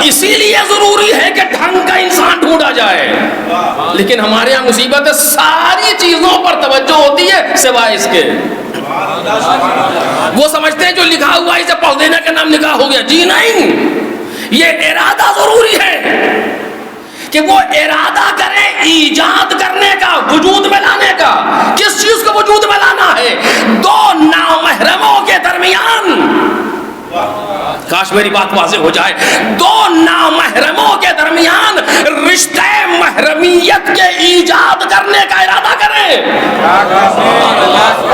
اسی لیے ضروری ہے کہ ڈھنگ کا انسان ڈھونڈا جائے، لیکن ہمارے یہاں مصیبت ہے ساری چیزوں پر توجہ ہوتی ہے سوائے اس کے۔ وہ سمجھتے ہیں جو لکھا ہوا اسے پڑھ دینے کا نام نکاح ہو گیا، جی نہیں، یہ ارادہ ضروری ہے کہ وہ ارادہ کرے ایجاد کرنے کا، وجود میں لانے کا۔ کس چیز کو وجود میں لانا ہے؟ دو نامحرموں کے درمیان، کاش میری بات واضح ہو جائے، دو نامحرموں کے درمیان رشتہ محرمیت کے ایجاد کرنے کا ارادہ کریں۔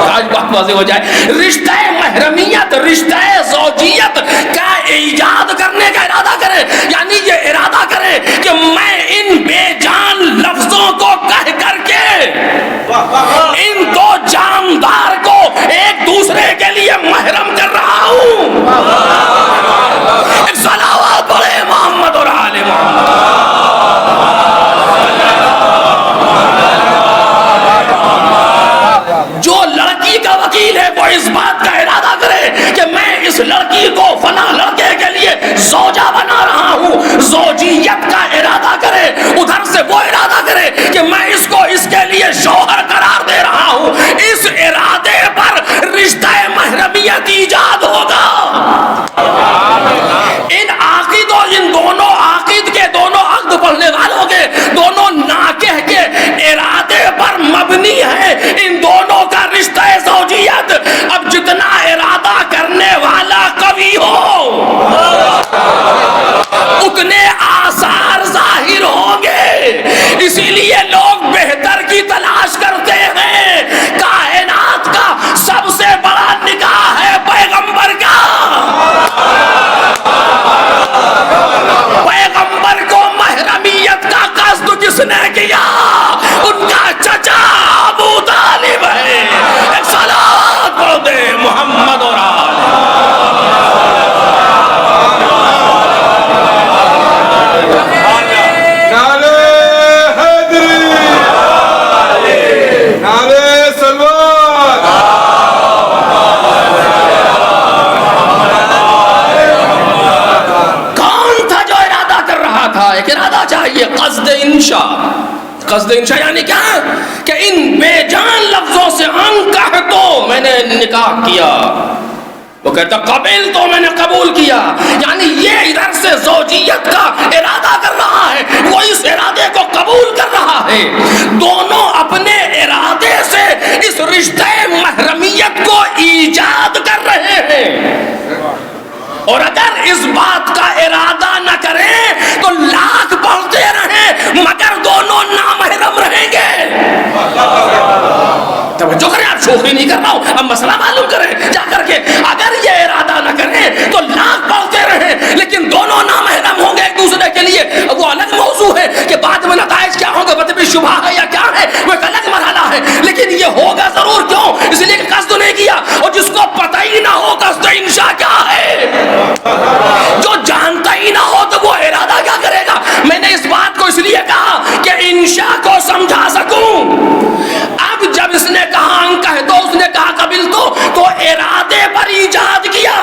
کاش بات واضح ہو جائے، رشتہ محرمیت، رشتہ زوجیت کا ایجاد کرنے کا ارادہ کریں، یعنی یہ ارادہ کریں کہ میں ان بے جان لفظوں کو کہہ کر کے ان دو جاندار کو ایک دوسرے کے لیے محرم کر رہا ہوں۔ ایک صلوات پڑھیں محمد اور آل محمد۔ جو لڑکی کا وکیل ہے وہ اس بات کا ارادہ کرے کہ میں اس لڑکی کو فلاں لڑکے کے لیے زوجہ بنا رہا ہوں، زوجیت کا ارادہ کرے، ادھر سے وہ ارادہ کرے کہ میں اس کو اس کے لیے شوہر قرار دے رہا ہوں۔ اس ارادے پر رشتہ محرمیت ایجاد ہوگا۔ ان عاقدوں، ان دونوں عاقد کے، دونوں عقد پڑھنے والوں کے، دونوں ناکح کے ارادے پر مبنی ہے ان دونوں کا رشتہ زوجیت۔ اب جتنا ارادہ کرنے والا قوی ہو اتنے آثار ظاہر ہوں گے۔ اسی لیے لوگ بہتر کی تلاش کرتے ہیں۔ کائنات کا سب سے بڑا نکاح ہے پیغمبر کا۔ پیغمبر کو محرمیت کا قصد جس نے کیا ان کا چچا ابو طالب ہے۔ ایک صلوات پڑھ دے محمد اور آل۔ ایک ارادہ چاہیے، قصد انشاء۔ قصد انشاء یعنی کیا؟ کہ ان بے جان لفظوں سے انکحتو، میں نے نکاح کیا، وہ کہتا قبل تو میں نے قبول کیا، یعنی یہ ادھر سے زوجیت کا ارادہ کر رہا ہے، وہ اس ارادے کو قبول کر رہا ہے۔ دونوں اپنے ارادے سے اس رشتہ محرمیت اور اگر اس بات کا ارادہ نہ کریں تو لاکھ پڑھتے رہیں مگر دونوں نامحرم رہیں گے. توجہ کریں, آپ شوخی نہیں کر رہا ہوں, اب مسئلہ معلوم کریں جا کر کے. اگر یہ ارادہ نہ کریں تو لاکھ پڑھتے رہیں لیکن دونوں نامحرم ہوں گے ایک دوسرے کے لیے. وہ الگ موضوع ہے کہ بعد میں نتائج کیا ہوں گے, بدبی شبہ ہے یا کیا ہے, وہ ایک الگ مرحلہ ہے. لیکن یہ ہوگا ضرور. کیوں؟ اس لیے کہ قصد نہیں کیا. اور جس کو پتہ ہی نہ ہو قصد انشاء کیا ہے, جو جانتا ہی نہ ہو تو وہ ارادہ کیا کرے گا. میں نے اس بات کو اس لیے کہا کہ انشاء کو سمجھا سکوں. اب جب اس نے کہا کہہ دو, اس نے کہا قبل تو ارادے پر ایجاد کیا.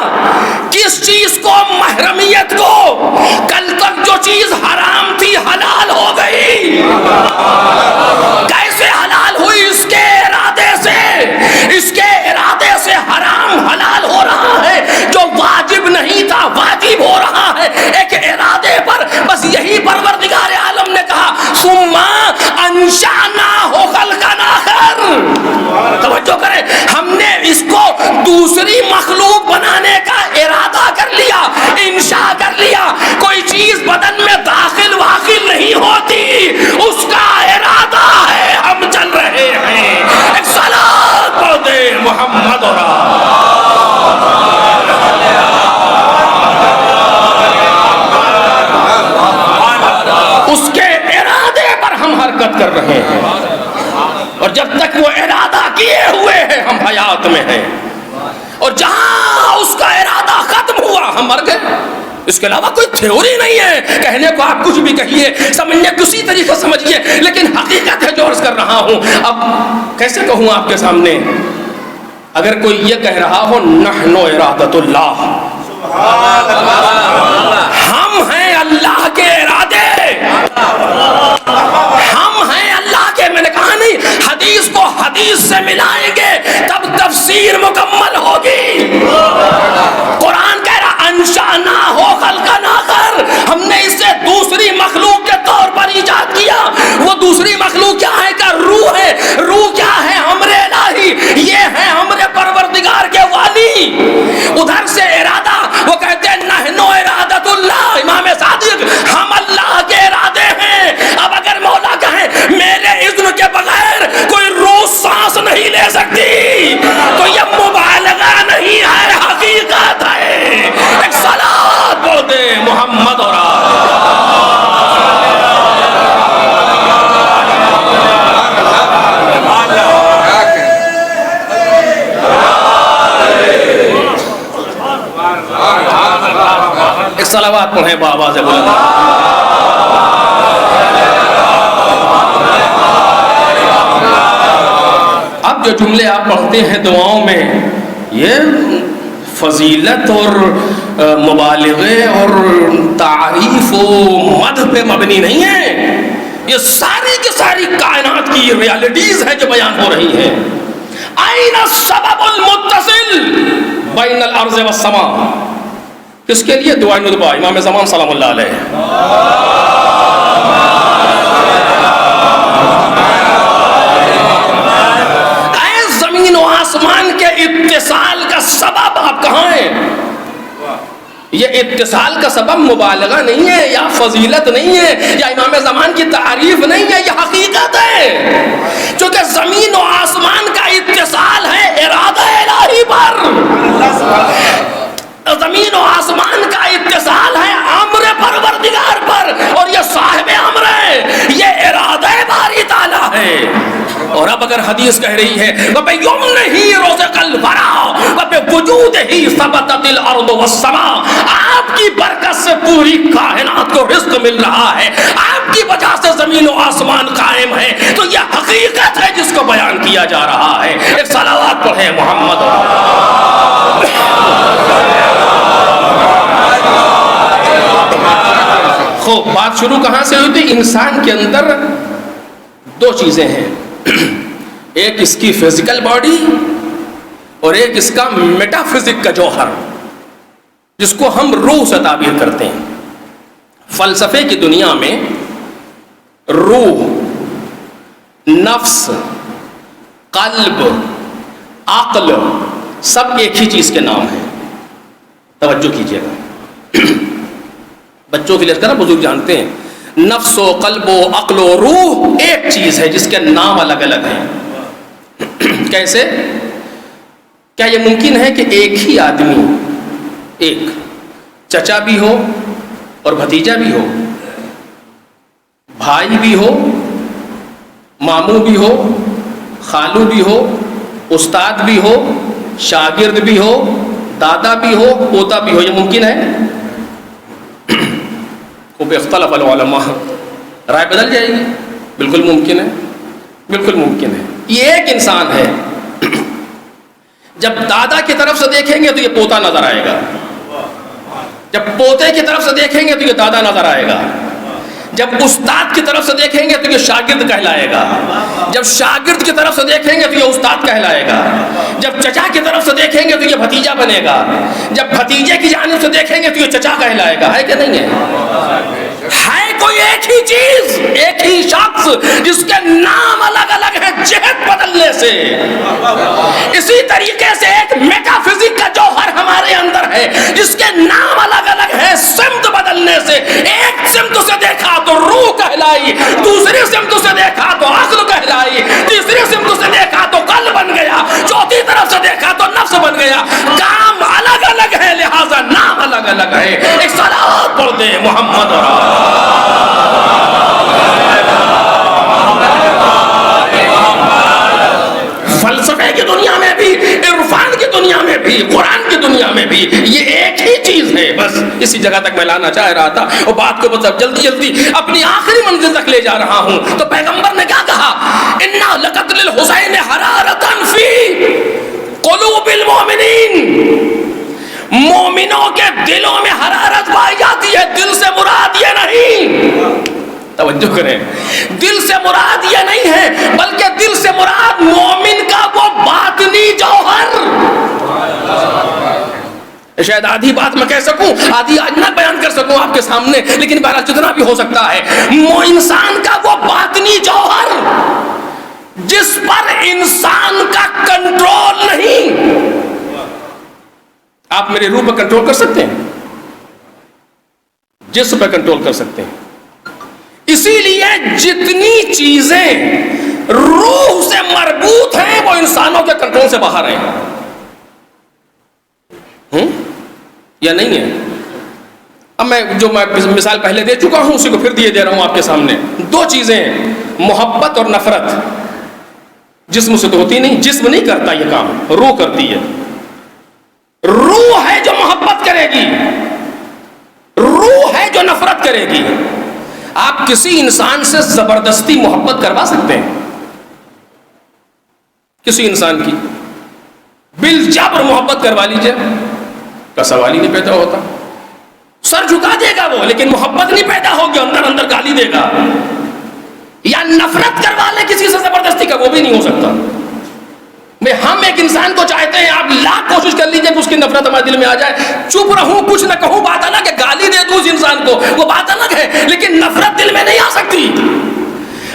کس چیز کو؟ محرمیت کو. کل تک جو چیز حرام تھی حلال ہو گئی. کیسے حلال ہوئی؟ اس کے ارادے سے. اس کے ارادے سے حرام حلال ہو رہا ہے, جو واجب نہیں تھا واجب ہو رہا ہے ایک ارادے پر. بس یہی پروردگار عالم نے کہا ثم انشأناہ خلقا آخر. توجہ کریں, ہم نے اس کو دوسری مخلوق بنانے کا ارادہ کر لیا, انشاء کر لیا. کوئی چیز بدن میں داخل واخل نہیں ہوتی, اس کا ارادہ ہے. ہم چل رہے ہیں. ایک صلاۃ پڑھ دے محمد اور اس کے ارادے پر ہم حرکت کر رہے ہیں. اور جب تک وہ ارادہ کیے ہوئے ہیں ہم حیات میں ہیں, اور جہاں اس کا ارادہ ختم ہوا ہم مر گئے. اس کے علاوہ کوئی تھیوری نہیں ہے. کہنے کو آپ کچھ بھی کہیے, سمجھنے کسی طریقے سمجھیے, لیکن حقیقت ہے جو عرض کر رہا ہوں. اب کیسے کہوں آپ کے سامنے؟ اگر کوئی یہ کہہ رہا ہو نحن ارادۃ اللہ, ہم ہیں اللہ کے ارادے, ہم ہیں اللہ کے. میں نے کہا نہیں, حدیث کو حدیث سے ملائیں گے تب تفسیر مکمل ہوگی. قرآن کہہ رہا انشأناہ خلقا آخر, ہم نے اسے دوسری مخلوق کے طور پر ایجاد کیا. وہ دوسری مخلوق کیا ہے؟ کہ روح ہے. روح کیا ہے؟ امر الہی. یہ ہے امر پروردگار کے والی. ادھر سے ارادہ, وہ کہتے ہیں نحن ارادۃ اللہ. امام صادق, ہم اللہ کے ارادے ہیں. اب اگر مولا کہیں میرے اذن کے بغیر کوئی روح سانس نہیں لے سکتی تو یہ مبالغہ نہیں ہے, حقیقت ہے. ایک صلاۃ بول دے محمد اور ایک صلوات پڑھیں بآواز بلند. اب جو جملے آپ پڑھتے ہیں دعاؤں میں, یہ فضیلت اور مبالغے اور تعریف و مدح پہ مبنی نہیں ہے. یہ ساری کی ساری کائنات کی ریالٹیز ہے جو بیان ہو رہی ہیں. أين السبب المتصل بين الأرض والسماء؟ کس کے لیے دعائیں ندبہ امام زمان سلام اللہ علیہ. اے زمین و آسمان کے اتصال کا سبب آپ کہاں ہیں؟ یہ اتصال کا سبب مبالغہ نہیں ہے یا فضیلت نہیں ہے یا امام زمان کی تعریف نہیں ہے, یہ حقیقت ہے. چونکہ زمین و آسمان کا اتصال ہے ارادہ الہی پر, زمین و آسمان کا اتصال ہے امر پروردگار پر, اور یہ صاحب امر ہے, یہ ارادہ باری تعالیٰ ہے. اور اب اگر حدیث کہہ رہی ہے وَبِيُمْنِهِ رُزِقَ الْوَرَىٰ وَبِوُجُودِهِ ثَبَتَتِ الْأَرْضُ وَالسَّمَاءُ, آپ کی برکت سے پوری کائنات کو رزق مل رہا ہے, آپ کی وجہ سے زمین و آسمان قائم ہے. تو یہ حقیقت ہے جس کو بیان کیا جا رہا ہے. ایک صلوات پڑھیں محمد. خوب, بات شروع کہاں سے ہوئی تھی؟ انسان کے اندر دو چیزیں ہیں, ایک اس کی فزیکل باڈی اور ایک اس کا میٹا فزک کا جوہر, جس کو ہم روح سے تعبیر کرتے ہیں. فلسفے کی دنیا میں روح, نفس, قلب, عقل سب ایک ہی چیز کے نام ہیں. توجہ کیجیے گا، بچوں کے لیے اس کا نا بزرگ جانتے ہیں نفس و قلب و عقل و روح ایک چیز ہے جس کے نام الگ الگ ہیں۔ کیسے؟ کیا یہ ممکن ہے کہ ایک ہی آدمی، ایک چچا بھی ہو اور بھتیجا بھی ہو، بھائی بھی ہو، ماموں بھی ہو، خالو بھی ہو، استاد بھی ہو، شاگرد بھی ہو، دادا بھی ہو، پوتا بھی ہو، یہ ممکن ہے؟ خوب اختلف العلماء، رائے بدل جائے گی۔ بالکل ممکن ہے، بالکل ممکن ہے۔ یہ ایک انسان ہے، جب دادا کی طرف سے دیکھیں گے تو یہ پوتا نظر آئے گا، جب پوتے کی طرف سے دیکھیں گے تو یہ دادا نظر آئے گا، جب استاد کی طرف سے دیکھیں گے تو یہ شاگرد کہلائے گا، جب شاگرد کی طرف سے دیکھیں گے تو یہ استاد کہلائے گا، جب چچا کی طرف سے دیکھیں گے تو یہ بھتیجا بنے گا، جب بھتیجے کی جانب سے دیکھیں گے تو یہ چچا کہلائے گا۔ ہے کہ نہیں ہے؟ ہے کوئی ایک ہی چیز، ایک ہی شخص جس کے نام الگ الگ ہیں جہت بدلنے سے۔ اسی طریقے سے ایک میٹا فزک کا جوہر ہمارے اندر ہے جس کے نام الگ الگ ہیں سمت بدلنے سے۔ ایک سمت سے دیکھا تو روح کہلائی، دوسری سمت سے دیکھا تو عقل کہلائی، تیسری سمت سے دیکھا تو قلب بن گیا، چوتھی طرف سے دیکھا تو نفس بن گیا۔ کام الگ الگ ہے لہذا نام الگ الگ ہے۔ ایک صلوات پڑھ دے محمد اور فلسفے کی دنیا میں بھی، عرفان کی دنیا میں بھی، قرآن کی دنیا میں بھی یہ ایک ہی چیز ہے۔ بس اسی جگہ تک میں لانا چاہ رہا تھا اور بات کو بس اب جلدی جلدی اپنی آخری منزل تک لے جا رہا ہوں۔ تو پیغمبر نے کیا کہا؟ اِنَّا لَقَتْلِ الْحُسَيْنِ حَرَارَةً فِي قُلُوبِ الْمُؤْمِنِينَ، مومنوں کے دلوں میں حرارت پائی جاتی ہے۔ دل سے مراد یہ نہیں، توجہ کریں، دل سے مراد یہ نہیں ہے بلکہ دل سے مراد مومن کا وہ باطنی جوہر۔ شاید آدھی بات میں کہہ سکوں، آدھی آج نہ بیان کر سکوں آپ کے سامنے، لیکن بہرحال جتنا بھی ہو سکتا ہے، انسان کا وہ باطنی جوہر جس پر انسان کا کنٹرول نہیں۔ آپ میرے روح پر کنٹرول کر سکتے ہیں، جسم پر کنٹرول کر سکتے ہیں۔ اسی لیے جتنی چیزیں روح سے مربوط ہیں وہ انسانوں کے کنٹرول سے باہر ہیں، یا نہیں ہے؟ اب میں جو مثال پہلے دے چکا ہوں اسی کو پھر دے رہا ہوں آپ کے سامنے۔ دو چیزیں ہیں، محبت اور نفرت۔ جسم سے تو ہوتی نہیں، جسم نہیں کرتا یہ کام، روح کرتی ہے۔ روح ہے جو محبت کرے گی، روح ہے جو نفرت کرے گی۔ آپ کسی انسان سے زبردستی محبت کروا سکتے ہیں؟ کسی انسان کی بالجبر محبت کروا لیجئے، کا سوال ہی نہیں پیدا ہوتا۔ سر جھکا دے گا وہ لیکن محبت نہیں پیدا ہوگی، اندر اندر گالی دے گا۔ یا نفرت کروا لے کسی سے زبردستی کا، وہ بھی نہیں ہو سکتا۔ ہم ایک انسان کو چاہتے ہیں، آپ لاکھ کوشش کر لیجئے کہ اس کی نفرت ہمارے دل میں آ جائے، چپ رہوں کچھ نہ کہوں، بات الگ ہے، گالی دے دوں اس انسان کو وہ بات الگ ہے، لیکن نفرت دل میں نہیں آ سکتی،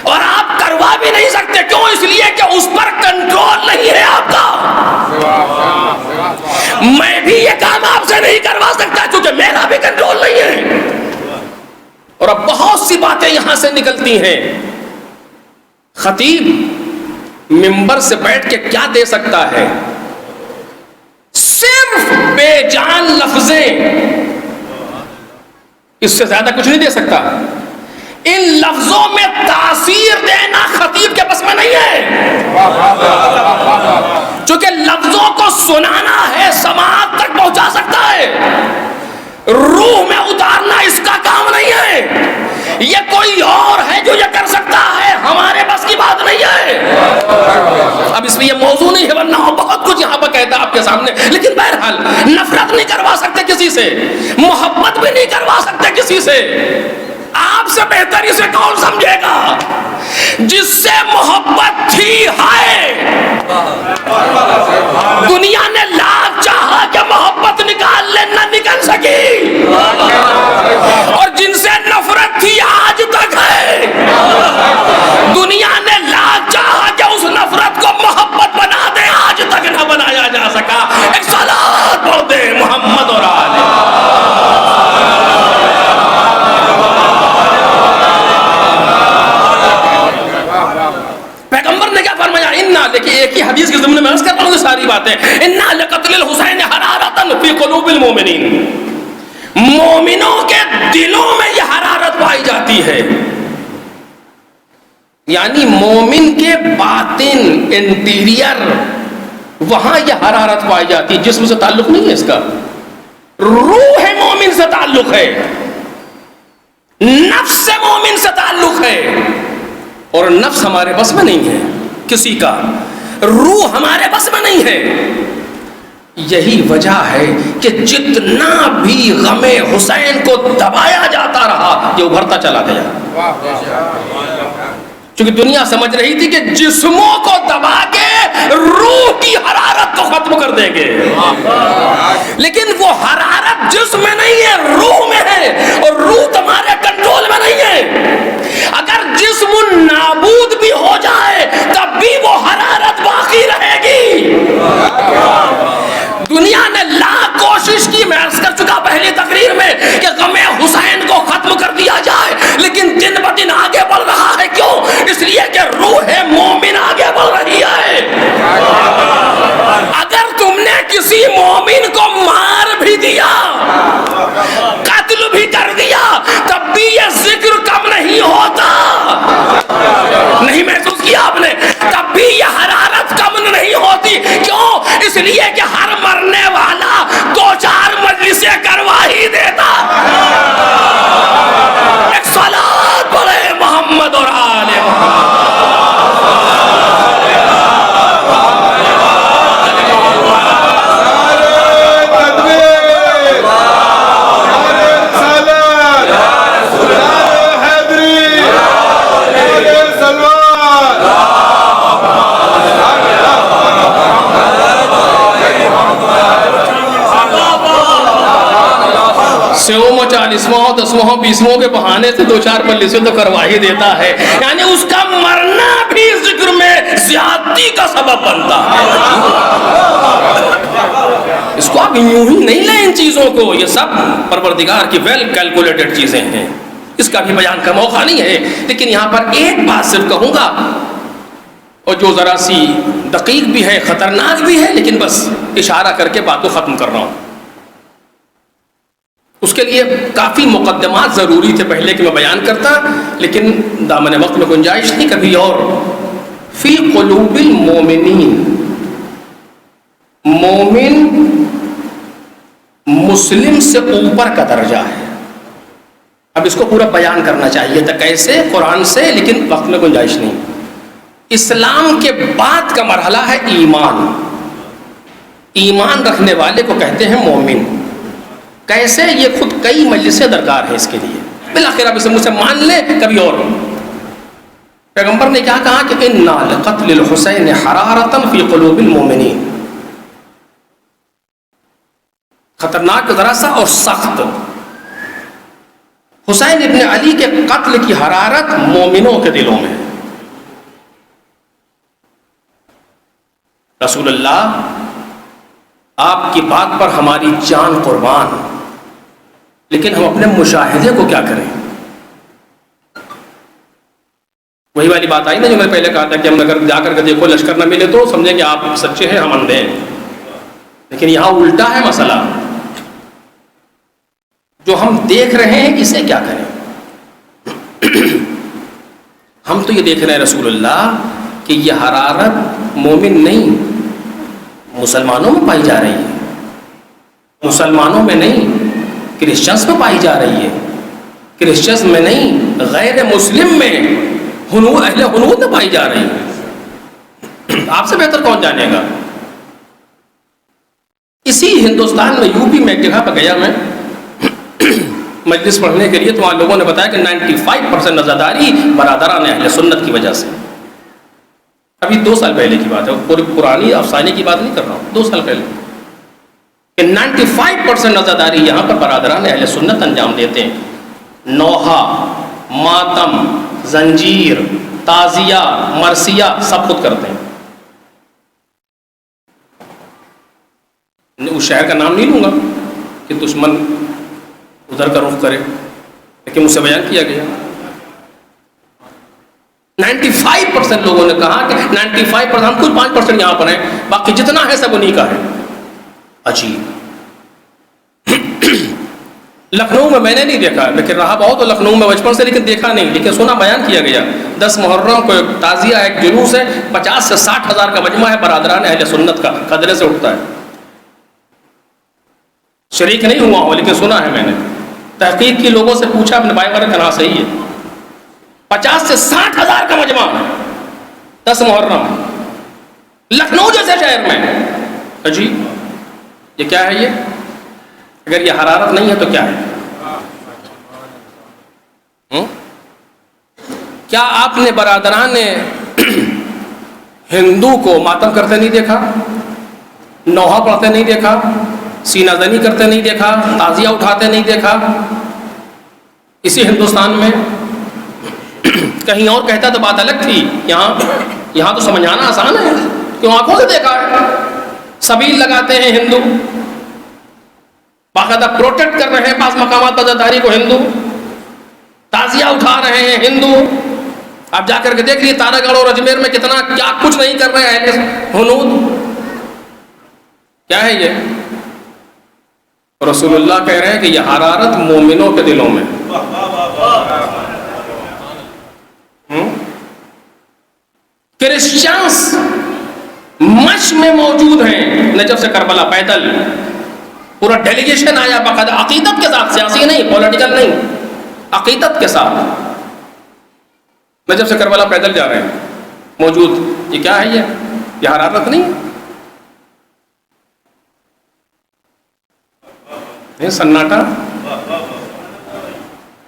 اور آپ کروا بھی نہیں سکتے۔ کیوں؟ اس لیے کہ اس پر کنٹرول نہیں ہے آپ کا۔ میں بھی یہ کام آپ سے نہیں کروا سکتا کیونکہ میرا بھی کنٹرول نہیں ہے۔ اور اب بہت سی باتیں یہاں سے نکلتی ہیں۔ خطیب منبر سے بیٹھ کے کیا دے سکتا ہے؟ صرف بے جان لفظیں، اس سے زیادہ کچھ نہیں دے سکتا۔ ان لفظوں میں تاثیر دینا خطیب کے بس میں نہیں ہے، چونکہ لفظوں کو سنانا ہے، سماعت تک پہنچا سکتا ہے، روح میں اتارنا اس کا کام نہیں ہے۔ یہ کوئی اور ہے جو یہ کر سکتا ہے، ہمارے بس کی بات نہیں ہے۔ اب اس میں یہ موضوع نہیں ہے، ورنہ بہت کچھ یہاں پر کہتا آپ کے سامنے، لیکن بہرحال نفرت نہیں کروا سکتے کسی سے، محبت بھی نہیں کروا سکتے کسی سے۔ آپ سے بہتر اسے کون سمجھے گا؟ جس سے محبت تھی ہے، دنیا نے لاکھ چاہا کہ محبت نکال لے، نہ نکل سکی، اور جن سے نفرت تھی آج تک ہے، دنیا نے لاکھ چاہا کہ اس نفرت کو محبت بنا دے، آج تک نہ بنایا جا سکا۔ ایک صلوات پڑھ دے محمد اور آلہ۔ ایک ہی حدیث کے ضمن میں عرض کر رہا ہوں یہ ساری باتیں. اِنَّا لِقَتْلِ الْحُسَيْنِ حَرَارَةً فِي قُلُوبِ الْمُؤْمِنِينَ. مومنوں کے دلوں میں یہ حرارت پائی جاتی ہے. یعنی مومن کے باطن انٹیریئر وہاں یہ حرارت پائی جاتی ہے. جسم سے تعلق نہیں ہے اس کا, روح مومن سے تعلق ہے, نفس سے مومن سے تعلق ہے. اور نفس ہمارے بس میں نہیں ہے کسی کا, روح ہمارے بس میں نہیں ہے. یہی وجہ ہے کہ جتنا بھی غم حسین کو دبایا جاتا رہا یہ ابھرتا چلا گیا. چونکہ دنیا سمجھ رہی تھی کہ جسموں کو دبا کے روح کی حرارت کو ختم کر دیں گے, لیکن وہ حرارت جسم میں نہیں ہے, روح میں ہے, اور روح تمہارے کنٹرول میں نہیں ہے. اگر جسم نابود بھی ہو جائے تب بھی وہ حرارت باقی رہے گی. دنیا نے لاکھ کوشش کی, میں عرض کر چکا پہلی تقریر میں, کہ غم حسین کو ختم کر دیا جائے, لیکن دن بہ دن آگے بڑھ رہا ہے. کیوں؟ اس لیے کہ روح مومن آگے بڑھ رہی ہے. اگر تم نے کسی مومن کو مار بھی دیا, قتل بھی کر دیا, تب بھی یہ ذکر کم نہیں ہوتا. نہیں محسوس کیا آپ نے؟ تب بھی یہ حرارت کم نہیں ہوتی. کیوں؟ اس لیے کہ ہر مرنے والا دو چار مجلسیں کروا ہی دیتا. ایک صلوات پڑھے محمد اور آل محمد. سوم 40واں 10واں 20واں کے بہانے سے دو چار مجلسیں تو کروا ہی دیتا ہے. یعنی اس کا مرنا بھی ذکر میں زیادتی کا سبب بنتا ہے. اس کو آپ یوں ہی نہیں لیں ان چیزوں کو, یہ سب پروردگار کی ویل کیلکولیٹڈ چیزیں ہیں. اس کا بھی بیان کا موقع نہیں ہے, لیکن یہاں پر ایک بات صرف کہوں گا, اور جو ذرا سی دقیق بھی ہے, خطرناک بھی ہے, لیکن بس اشارہ کر کے بات کو ختم کر رہا ہوں. اس کے لیے کافی مقدمات ضروری تھے پہلے کہ میں بیان کرتا, لیکن دامن وقت میں گنجائش نہیں. کبھی اور. فی قلوب المومنین, مومن مسلم سے اوپر کا درجہ ہے. اب اس کو پورا بیان کرنا چاہیے تھا کیسے, قرآن سے, لیکن وقت میں گنجائش نہیں. اسلام کے بعد کا مرحلہ ہے ایمان. ایمان رکھنے والے کو کہتے ہیں مومن. کیسے, یہ خود کئی مجلسیں درکار ہیں اس کے لیے. بالآخر آپ اسے مجھ سے مان لیں کبھی اور. پیغمبر نے کیا کہا کہ اِنَّا لِقَتْلِ الْحُسَيْنِ حَرَارَةً فِي قُلُوبِ الْمُؤْمِنِينَ. خطرناک ذرا سا اور سخت. حسین ابن علی کے قتل کی حرارت مومنوں کے دلوں میں. رسول اللہ آپ کی بات پر ہماری جان قربان, لیکن ہم اپنے مشاہدے کو کیا کریں؟ وہی والی بات آئی نا جو میں نے پہلے کہا تھا کہ ہم اگر جا کر کے دیکھو لشکر نہ ملے تو سمجھیں کہ آپ سچے ہیں, ہم اندھے ہیں. لیکن یہاں الٹا ہے مسئلہ. جو ہم دیکھ رہے ہیں اسے کیا کریں؟ ہم تو یہ دیکھ رہے ہیں رسول اللہ کہ یہ حرارت مومن نہیں مسلمانوں میں پائی جا رہی ہے. مسلمانوں میں نہیں, کرسچنس میں پائی جا رہی ہے. کرسچنس میں نہیں, غیر مسلم میں, اہل حنود میں پائی جا رہی ہے. آپ سے بہتر کون جانے گا. اسی ہندوستان میں یو پی میں ایک جگہ پہ گیا میں مجلس پڑھنے کے لیے, تو وہاں لوگوں نے بتایا کہ 95% نظرداری برادران اہل سنت کی وجہ سے. ابھی 2 سال پہلے کی بات ہے, پوری پرانی افسانے کی بات نہیں کر رہا ہوں, 2 سال پہلے, کہ 95% نظرداری یہاں پر برادران اہل سنت انجام دیتے ہیں. نوحہ, ماتم, زنجیر, تعزیہ, مرثیہ سب خود کرتے ہیں. اس شہر کا نام نہیں لوں گا کہ دشمن ادھر کا رخ کرے, لیکن مجھ سے بیان کیا گیا. 95% لوگوں نے کہا کہ 95%، ہم کچھ 5% یہاں پر ہیں، باقی جتنا ہے سب انہی کا ہے۔ عجیب۔ لکھنؤ میں نے نہیں دیکھا، لیکن رہا بہت تو لکھنؤ میں بچپن سے، لیکن دیکھا نہیں، لیکن سنا بیان کیا گیا 10 محرم کو ایک تعزیہ، ایک جلوس ہے، 50 سے 60 ہزار کا مجمع ہے برادران اہل سنت کا، خدرے سے اٹھتا ہے۔ شریک نہیں ہوا ہوں لیکن سنا ہے میں نے، تحقیق کی، لوگوں سے پوچھا، اپنے بھائی والے کہنا صحیح ہے، 50 سے 60 ہزار کا مجمع 10 محرم لکھنؤ جیسے شہر میں۔ عجیب، یہ کیا ہے؟ یہ اگر یہ حرارت نہیں ہے تو کیا ہے؟ کیا آپ نے برادران ہندو کو ماتم کرتے نہیں دیکھا، نوحہ پڑھتے نہیں دیکھا، سینہ زنی کرتے نہیں دیکھا، تعزیہ اٹھاتے نہیں دیکھا؟ اسی ہندوستان میں کہیں اور کہتا تو بات الگ تھی، یہاں تو سمجھانا آسان ہے، کیوں آنکھوں سے دیکھا ہے۔ سبیل لگاتے ہیں ہندو، باقاعدہ پروٹیکٹ کر رہے ہیں بعض مقامات پر زرداری کو ہندو، تعزیہ اٹھا رہے ہیں ہندو۔ آپ جا کر کے دیکھ لیے تارا گڑھ اور اجمیر میں کتنا کیا کچھ نہیں کر رہے ہیں اہل ہنود۔ کیا ہے یہ؟ رسول اللہ کہہ رہے ہیں کہ یہ حرارت مومنوں کے دلوں میں، کرسچنس مش میں موجود ہیں، نجف سے کربلا پیدل پورا ڈیلیگیشن آیا باقاعدہ عقیدت کے ساتھ، سیاسی نہیں، پولیٹیکل نہیں، عقیدت کے ساتھ نجف سے کربلا پیدل جا رہے ہیں موجود۔ یہ کیا ہے؟ یہ حرارت نہیں ہے؟ سناٹا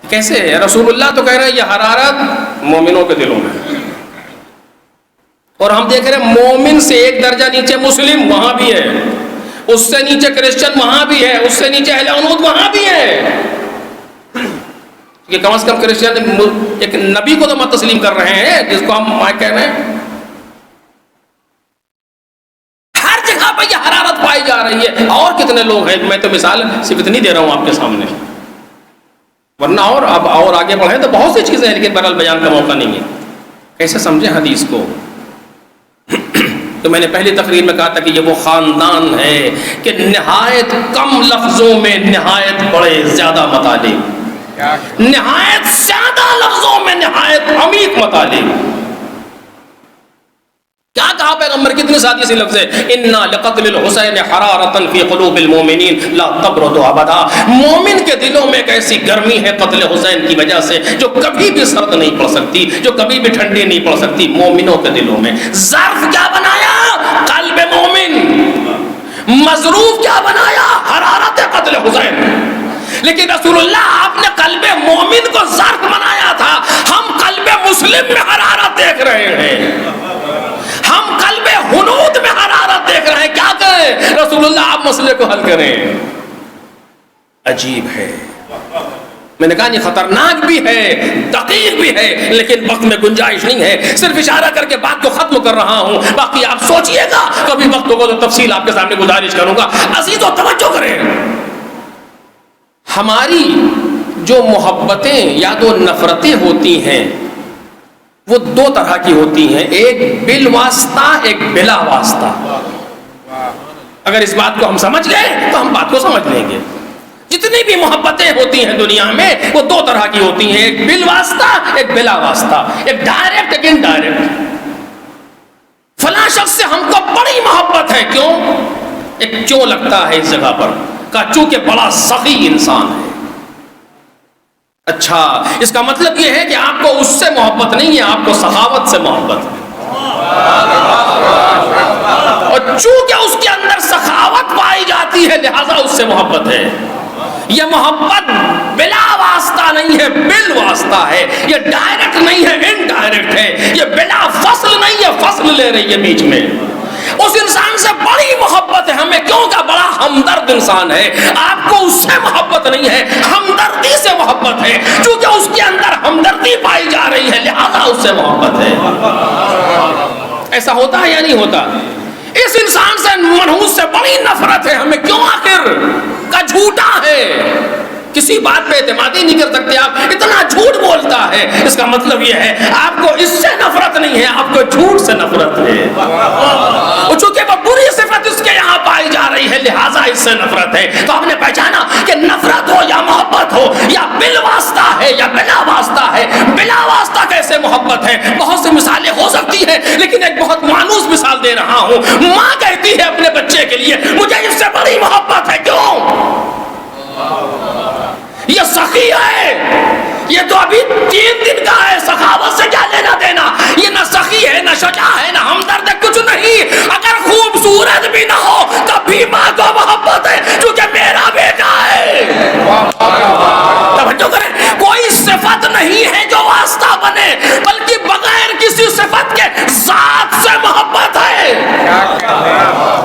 کیسے ہے؟ رسول اللہ تو کہہ رہے ہیں یہ حرارت مومنوں کے دلوں میں، اور ہم دیکھ رہے ہیں مومن سے ایک درجہ نیچے مسلم وہاں بھی ہے، اس سے نیچے کرسچن وہاں بھی ہے، اس سے نیچے اہل عنود وہاں بھی ہے، کہ کم از کم کرسچن ایک نبی کو تو مت تسلیم کر رہے ہیں جس کو ہم کہہ رہے ہیں۔ ہر جگہ پہ یہ حرارت پائی جا رہی ہے، اور کتنے لوگ ہیں، میں تو مثال صرف اتنی دے رہا ہوں آپ کے سامنے، ورنہ اور آگے بڑھیں تو بہت سی چیزیں ہیں، لیکن بہرحال بیان کا موقع نہیں ہے۔ کیسے سمجھیں حدیث کو؟ تو میں نے پہلی تقریر میں کہا تھا کہ یہ وہ خاندان ہے کہ نہایت کم لفظوں میں نہایت بڑے زیادہ مطالب، نہایت زیادہ لفظوں میں نہایت عمیق مطالب۔ کیا کہا پیغمبر؟ کتنے سادی سی لفظ ہے، انا لقتل الحسین حرارتا فی قلوب المؤمنین لا تبرد ابدا۔ مومن کے دلوں میں ایک ایسی گرمی ہے قتل حسین کی وجہ سے جو کبھی بھی سرد نہیں پڑ سکتی، جو کبھی بھی ٹھنڈی نہیں پڑ سکتی مومنوں کے دلوں میں۔ ظرف کیا بنایا؟ قلب مومن۔ مظروف کیا بنایا؟ حرارت قتل حسین۔ لیکن رسول اللہ آپ نے قلب مومن کو ظرف بنایا تھا، ہم قلب مسلم میں حرارت دیکھ رہے ہیں، ہم قلب ہنود میں حرارت دیکھ رہے ہیں۔ کیا کریں؟ رسول اللہ آپ مسئلے کو حل کریں۔ عجیب ہے، میں نے کہا یہ خطرناک بھی ہے، دقیق بھی ہے، لیکن وقت میں گنجائش نہیں ہے، صرف اشارہ کر کے بات کو ختم کر رہا ہوں، باقی آپ سوچئے گا، کبھی وقت ہوگا تو تفصیل آپ کے سامنے گزارش کروں گا۔ عزیزو توجہ کریں، ہماری جو محبتیں یا تو نفرتیں ہوتی ہیں وہ دو طرح کی ہوتی ہیں، ایک بالواسطہ، ایک بلا واسطہ۔ اگر اس بات کو ہم سمجھ گئے تو ہم بات کو سمجھ لیں گے۔ جتنی بھی محبتیں ہوتی ہیں دنیا میں وہ دو طرح کی ہوتی ہیں، ایک بالواسطہ، ایک بلا واسطہ، ایک ڈائریکٹ، ایک انڈائریکٹ۔ فلاں شخص سے ہم کو بڑی محبت ہے، کیوں؟ ایک کیوں لگتا ہے اس جگہ پر، کہ چونکہ بڑا سخی انسان ہے۔ اچھا، اس کا مطلب یہ ہے کہ آپ کو اس سے محبت نہیں ہے، آپ کو سخاوت سے محبت ہے، اور چونکہ اس کے اندر سخاوت پائی جاتی ہے لہذا اس سے محبت ہے۔ یہ محبت بلا واسطہ نہیں ہے، بال واسطہ ہے، یہ ڈائریکٹ نہیں ہے، انڈائریکٹ ہے، یہ بلا فصل نہیں ہے، فصل لے رہی ہے بیچ میں۔ اس انسان سے بڑی محبت ہے ہمیں، کیوں کہ بڑا ہمدرد انسان ہے۔ آپ کو اس سے محبت نہیں ہے، ہمدردی سے محبت ہے، چونکہ اس کے اندر ہمدردی پائی جا رہی ہے لہذا اس سے محبت ہے۔ ایسا ہوتا ہے یا نہیں ہوتا؟ اس انسان سے منحوس سے بڑی نفرت ہے ہمیں، کیوں؟ آخر کا جھوٹا ہے، کسی بات پہ اعتماد ہی نہیں کر سکتے آپ، اتنا جھوٹ بولتا ہے، اس کا مطلب یہ ہے آپ کو اس سے نفرت نہیں ہے، آپ کو جھوٹ سے نفرت ہے، چونکہ وہ بری صفت اس کے یہاں پائی جا رہی ہے لہٰذا اس سے نفرت ہے۔ تو آپ نے پہچانا کہ نفرت ہو یا محبت ہو، یا بالواسطہ ہے یا بلا واسطہ ہے۔ بلا واسطہ کیسے محبت ہے؟ بہت سی مثالیں ہو سکتی ہیں، لیکن ایک بہت مانوس مثال دے رہا ہوں۔ ماں کہتی ہے اپنے بچے کے لیے مجھے اس سے بڑی محبت ہے، کیوں؟ یہ سخی ہے، یہ تو ابھی 3 دن کا ہے، سخاوت سے کیا لینا دینا؟ یہ نہ سخی ہے، نہ شجاع ہے، نہ ہمدرد ہے، کچھ نہیں۔ اگر خوبصورت بھی نہ ہو تب بھی ماں کو محبت ہے، کیونکہ میرا بیٹا ہے۔ توجہ کریں، کوئی صفت نہیں ہے جو واسطہ بنے، بلکہ بغیر کسی صفت کے ذات سے محبت ہے۔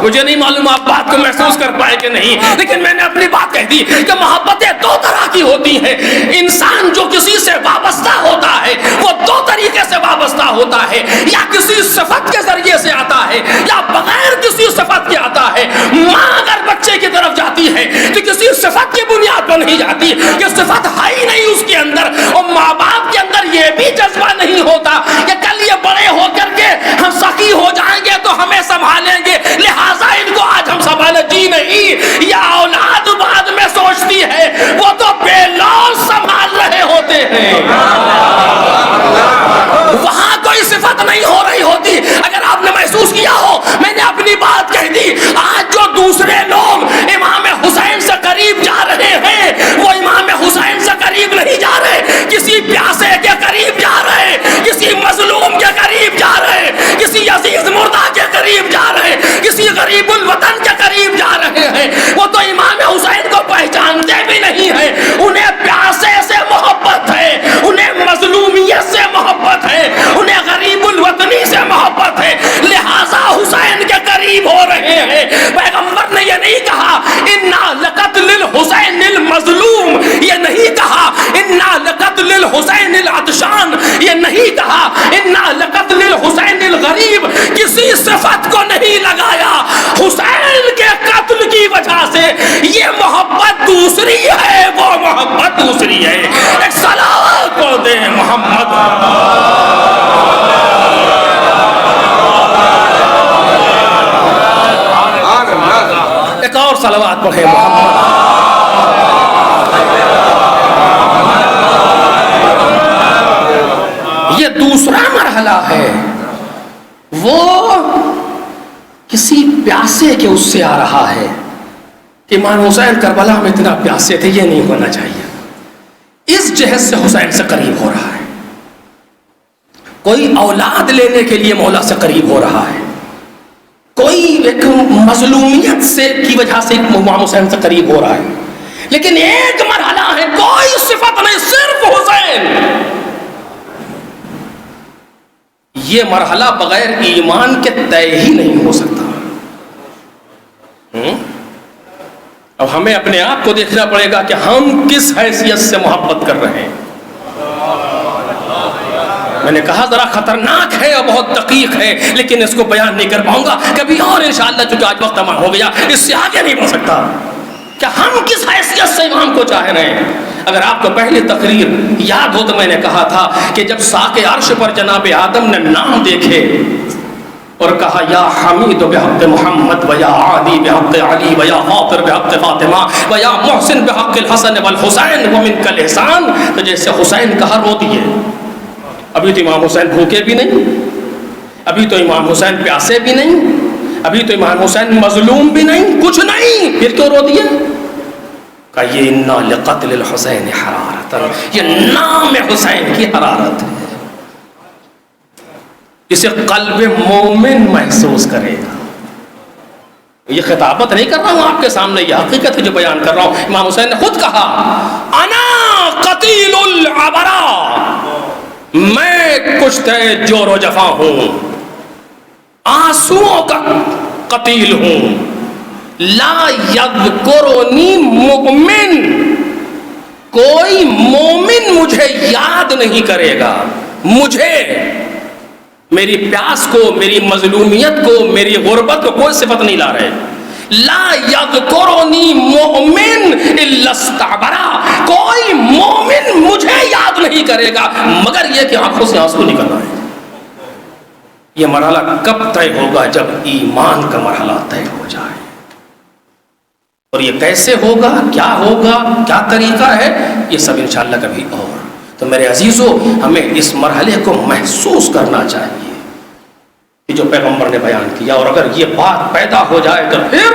مجھے نہیں معلوم آپ بات کو محسوس کر پائے کہ نہیں، لیکن میں نے اپنی بات کہہ دی کہ محبتیں 2 طرح کی ہوتی ہیں۔ انسان جو کسی سے وابستہ ہوتا ہے وہ 2 طریقے سے وابستہ ہوتا ہے، یا کسی صفت کے ذریعے سے آتا ہے یا بغیر کسی صفت کے آتا ہے۔ ماں اگر بچے کی طرف جاتی ہے تو کسی صفت کی بنیاد پر نہیں جاتی، کہ صفت ہے ہی نہیں اس کے اندر، اور ماں باپ کے اندر یہ بھی جذبہ نہیں ہوتا کہ کل یہ بڑے ہو کر کے ہم سخی ہو جائیں گے تو ہمیں سنبھالیں گے، لہٰذا ان کو آج ہم سنبھالیں۔ جی نہیں، یا اولاد بعد میں سوچتی ہے، وہ تو بے لوث سنبھال رہے ہوتے ہیں، وہاں کوئی صفت نہیں ہو رہی ہوتی۔ اگر آپ نے محسوس کیا ہو، میں نے اپنی بات کہہ دی، آج جو دوسرے لوگ امام حسین سے قریب جا رہے ہیں وہ امام حسین سے قریب نہیں جا رہے، کسی پیاسے کے قریب جا رہے، کسی مظلوم کے قریب جا رہے، کسی عزیز مردہ کے قریب جا رہے، کسی غریب الوطن کے قریب جا رہے ہیں۔ وہ تو امام حسین کو پہچانتے بھی نہیں ہیں، انہیں پیاسے سے محبت ہے، انہیں مظلومیت سے محبت ہے، انہیں غریب الوطنی سے محبت ہے، لہٰذا حسین کے قریب ہو رہے ہیں۔ پیغمبر نے یہ نہیں کہا انا لقتل الحسین المظلوم، یہ نہیں کہا انا لقتل الحسین العطشان، یہ نہیں کہا انا لقتل الحسین الغریب، کسی صفت کو نہیں لگایا۔ حسین کے قتل کی وجہ سے یہ محبت دوسری ہے، وہ محبت دوسری ہے۔ ایک صلوات پڑھ دیں محمد۔ ایک اور صلوات پڑھیں محمد۔ یہ دوسرا مرحلہ ہے، وہ کسی پیاسے کے اس سے آ رہا ہے کہ امام حسین کربلا میں اتنا پیاسے تھے، یہ نہیں ہونا چاہیے، اس جہت سے حسین سے قریب ہو رہا ہے۔ کوئی اولاد لینے کے لیے مولا سے قریب ہو رہا ہے، کوئی ایک مظلومیت سے کی وجہ سے امام حسین سے قریب ہو رہا ہے، لیکن ایک مرحلہ ہے، کوئی صفت نہیں، صرف حسین۔ یہ مرحلہ بغیر ایمان کے طے ہی نہیں ہو سکتا۔ اب ہمیں اپنے آپ کو دیکھنا پڑے گا کہ ہم کس حیثیت سے محبت کر رہے ہیں۔ میں نے کہا ذرا خطرناک ہے اور بہت دقیق ہے، لیکن اس کو بیان نہیں کر پاؤں گا، کبھی اور انشاءاللہ، چونکہ آج وقت تمام ہو گیا، اس سے آگے نہیں بڑھ سکتا کہ ہم کس حیثیت سے امام کو چاہ رہے ہیں۔ اگر آپ کو پہلی تقریر یاد ہو تو میں نے کہا تھا کہ جب ساق عرش پر جناب آدم نے نام دیکھے اور کہا یا حمید بحق محمد و یا عادی بحق علی و یا غافر بحق فاطمہ و یا محسن بحق الحسن والحسین ومنک الاحسان، تو جیسے حسین کہا رو دیے۔ ابھی تو امام حسین بھوکے بھی نہیں، ابھی تو امام حسین پیاسے بھی نہیں، ابھی تو امام حسین مظلوم بھی نہیں، کچھ نہیں، پھر کیوں رو دیے؟ کہ یہ انا لقتل الحسین حرارت، یہ نام حسین کی حرارت ہے، اسے قلب مومن محسوس کرے گا۔ یہ خطابت نہیں کر رہا ہوں آپ کے سامنے، یہ حقیقت ہے جو بیان کر رہا ہوں۔ امام حسین نے خود کہا انا قتیل العبرا، میں کشتے جور و جفا ہوں، آنسوؤں کا قتیل ہوں، لا یذکرنی مؤمن، کوئی مومن مجھے یاد نہیں کرے گا، مجھے، میری پیاس کو، میری مظلومیت کو، میری غربت کو کوئی صفت نہیں لا رہے، لا یذکرنی مومن الا استعبرا، کوئی مومن مجھے یاد نہیں کرے گا مگر یہ کہ آنکھوں سے آنسو نکل آئے۔ یہ مرحلہ کب طے ہوگا؟ جب ایمان کا مرحلہ طے ہو جائے۔ اور یہ کیسے ہوگا، کیا طریقہ ہے، یہ سب انشاءاللہ کبھی اور۔ تو میرے عزیزو، ہمیں اس مرحلے کو محسوس کرنا چاہیے کہ جو پیغمبر نے بیان کیا، اور اگر یہ بات پیدا ہو جائے تو پھر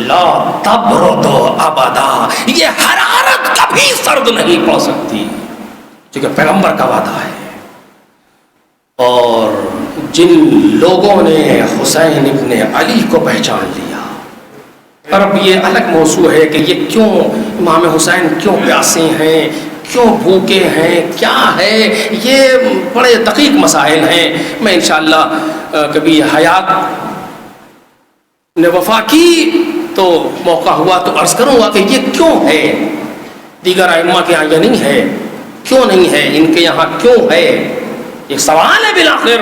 لا تبرد ابدا، یہ حرارت کبھی سرد نہیں پڑ سکتی، کیونکہ پیغمبر کا وعدہ ہے۔ اور جن لوگوں نے حسین ابن علی کو پہچان لیا، اور اب یہ الگ موضوع ہے کہ یہ کیوں امام حسین کیوں پیاسے ہیں، کیوں بھوکے ہیں، کیا ہے، یہ بڑے دقیق مسائل ہیں۔ میں انشاءاللہ کبھی حیات نے وفا کی تو موقع ہوا تو عرض کروں گا کہ یہ کیوں ہے، دیگر ائمہ کے یہاں یہ نہیں ہے، کیوں نہیں ہے، ان کے یہاں کیوں ہے، ایک سوال ہے بالآخر۔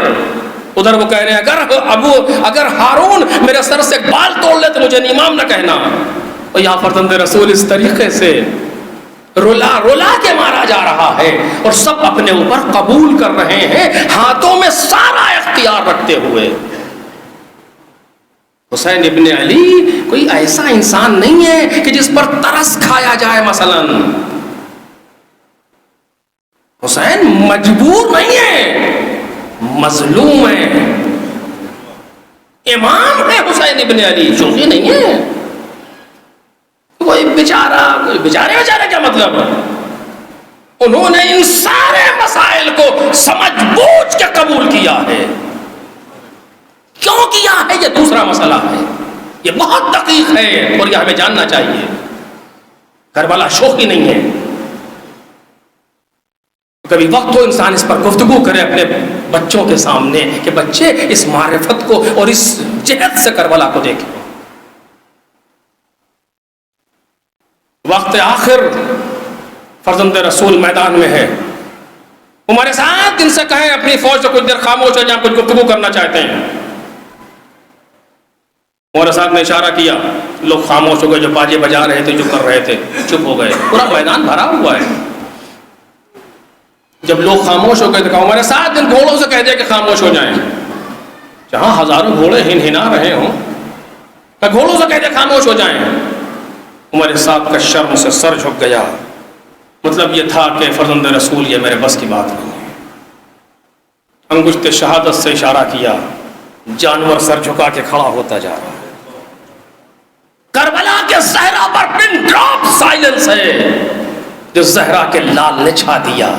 ادھر وہ کہہ رہے ہیں اگر ہارون میرے سر سے بال توڑ لے تو مجھے امام نہ کہنا، اور یہاں فرزند رسول اس طریقے سے رولا کے مارا جا رہا ہے، اور سب اپنے اوپر قبول کر رہے ہیں، ہاتھوں میں سارا اختیار رکھتے ہوئے۔ حسین ابن علی کوئی ایسا انسان نہیں ہے کہ جس پر ترس کھایا جائے۔ مثلا حسین مجبور نہیں ہے، مظلوم ہے، امام ہے حسین ابن علی، شوخی نہیں ہے۔ کوئی بیچارے کیا مطلب، انہوں نے ان سارے مسائل کو سمجھ بوجھ کے قبول کیا ہے۔ کیوں کیا ہے یہ دوسرا مسئلہ ہے، یہ بہت دقیق ہے اور یہ ہمیں جاننا چاہیے۔ کربلا شوخی نہیں ہے۔ کبھی وقت ہو انسان اس پر گفتگو کرے اپنے بچوں کے سامنے کہ بچے اس معرفت کو اور اس جہت سے کربلا کو دیکھیں۔ وقت آخر فرزند رسول میدان میں ہے، ہمارے ساتھ ان سے کہیں اپنی فوج سے کچھ دیر خاموش ہو جائیں، کچھ گفتگو کرنا چاہتے ہیں۔ ہمارے ساتھ نے اشارہ کیا، لوگ خاموش ہو گئے، جو باجے بجا رہے تھے، جو کر رہے تھے چپ ہو گئے، پورا میدان بھرا ہوا ہے۔ جب لوگ خاموش ہو گئے تو کہا ہمارے ساتھ ان گھوڑوں سے کہہ دیا کہ خاموش ہو جائیں، جہاں ہزاروں گھوڑے ہنا رہے ہوں، کہ گھوڑوں سے کہہ دیا خاموش ہو جائیں۔ ہمارے ساتھ کا شرم سے سر جھک گیا، مطلب یہ تھا کہ فرزند رسول یہ میرے بس کی بات نہیں ہے۔ انگشت شہادت سے اشارہ کیا، جانور سر جھکا کے کھڑا ہوتا جا رہا ہے۔ کربلا کے صحرا پر پن ڈراپ سائلنس ہے جو زہرا کے لال نے چھا دیا۔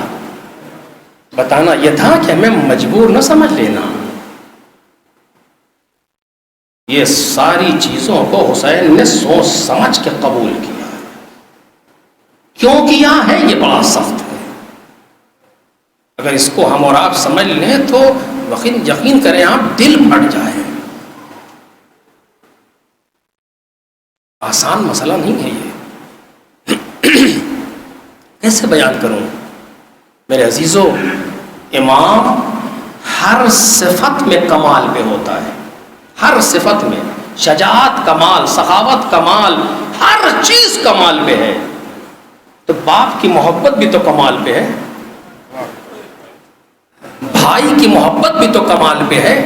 بتانا یہ تھا کہ ہمیں مجبور نہ سمجھ لینا۔ یہ ساری چیزوں کو حسین نے سوچ سمجھ کے قبول کیا۔ کیوں کیا ہے یہ بڑا سخت ہے، اگر اس کو ہم اور آپ سمجھ لیں تو یقین کریں آپ دل پھٹ جائے۔ آسان مسئلہ نہیں ہے یہ، کیسے بیان کروں میرے عزیزو۔ امام ہر صفت میں کمال پہ ہوتا ہے، ہر صفت میں، شجاعت کمال، سخاوت کمال، ہر چیز کمال پہ ہے۔ تو باپ کی محبت بھی تو کمال پہ ہے، بھائی کی محبت بھی تو کمال پہ ہے۔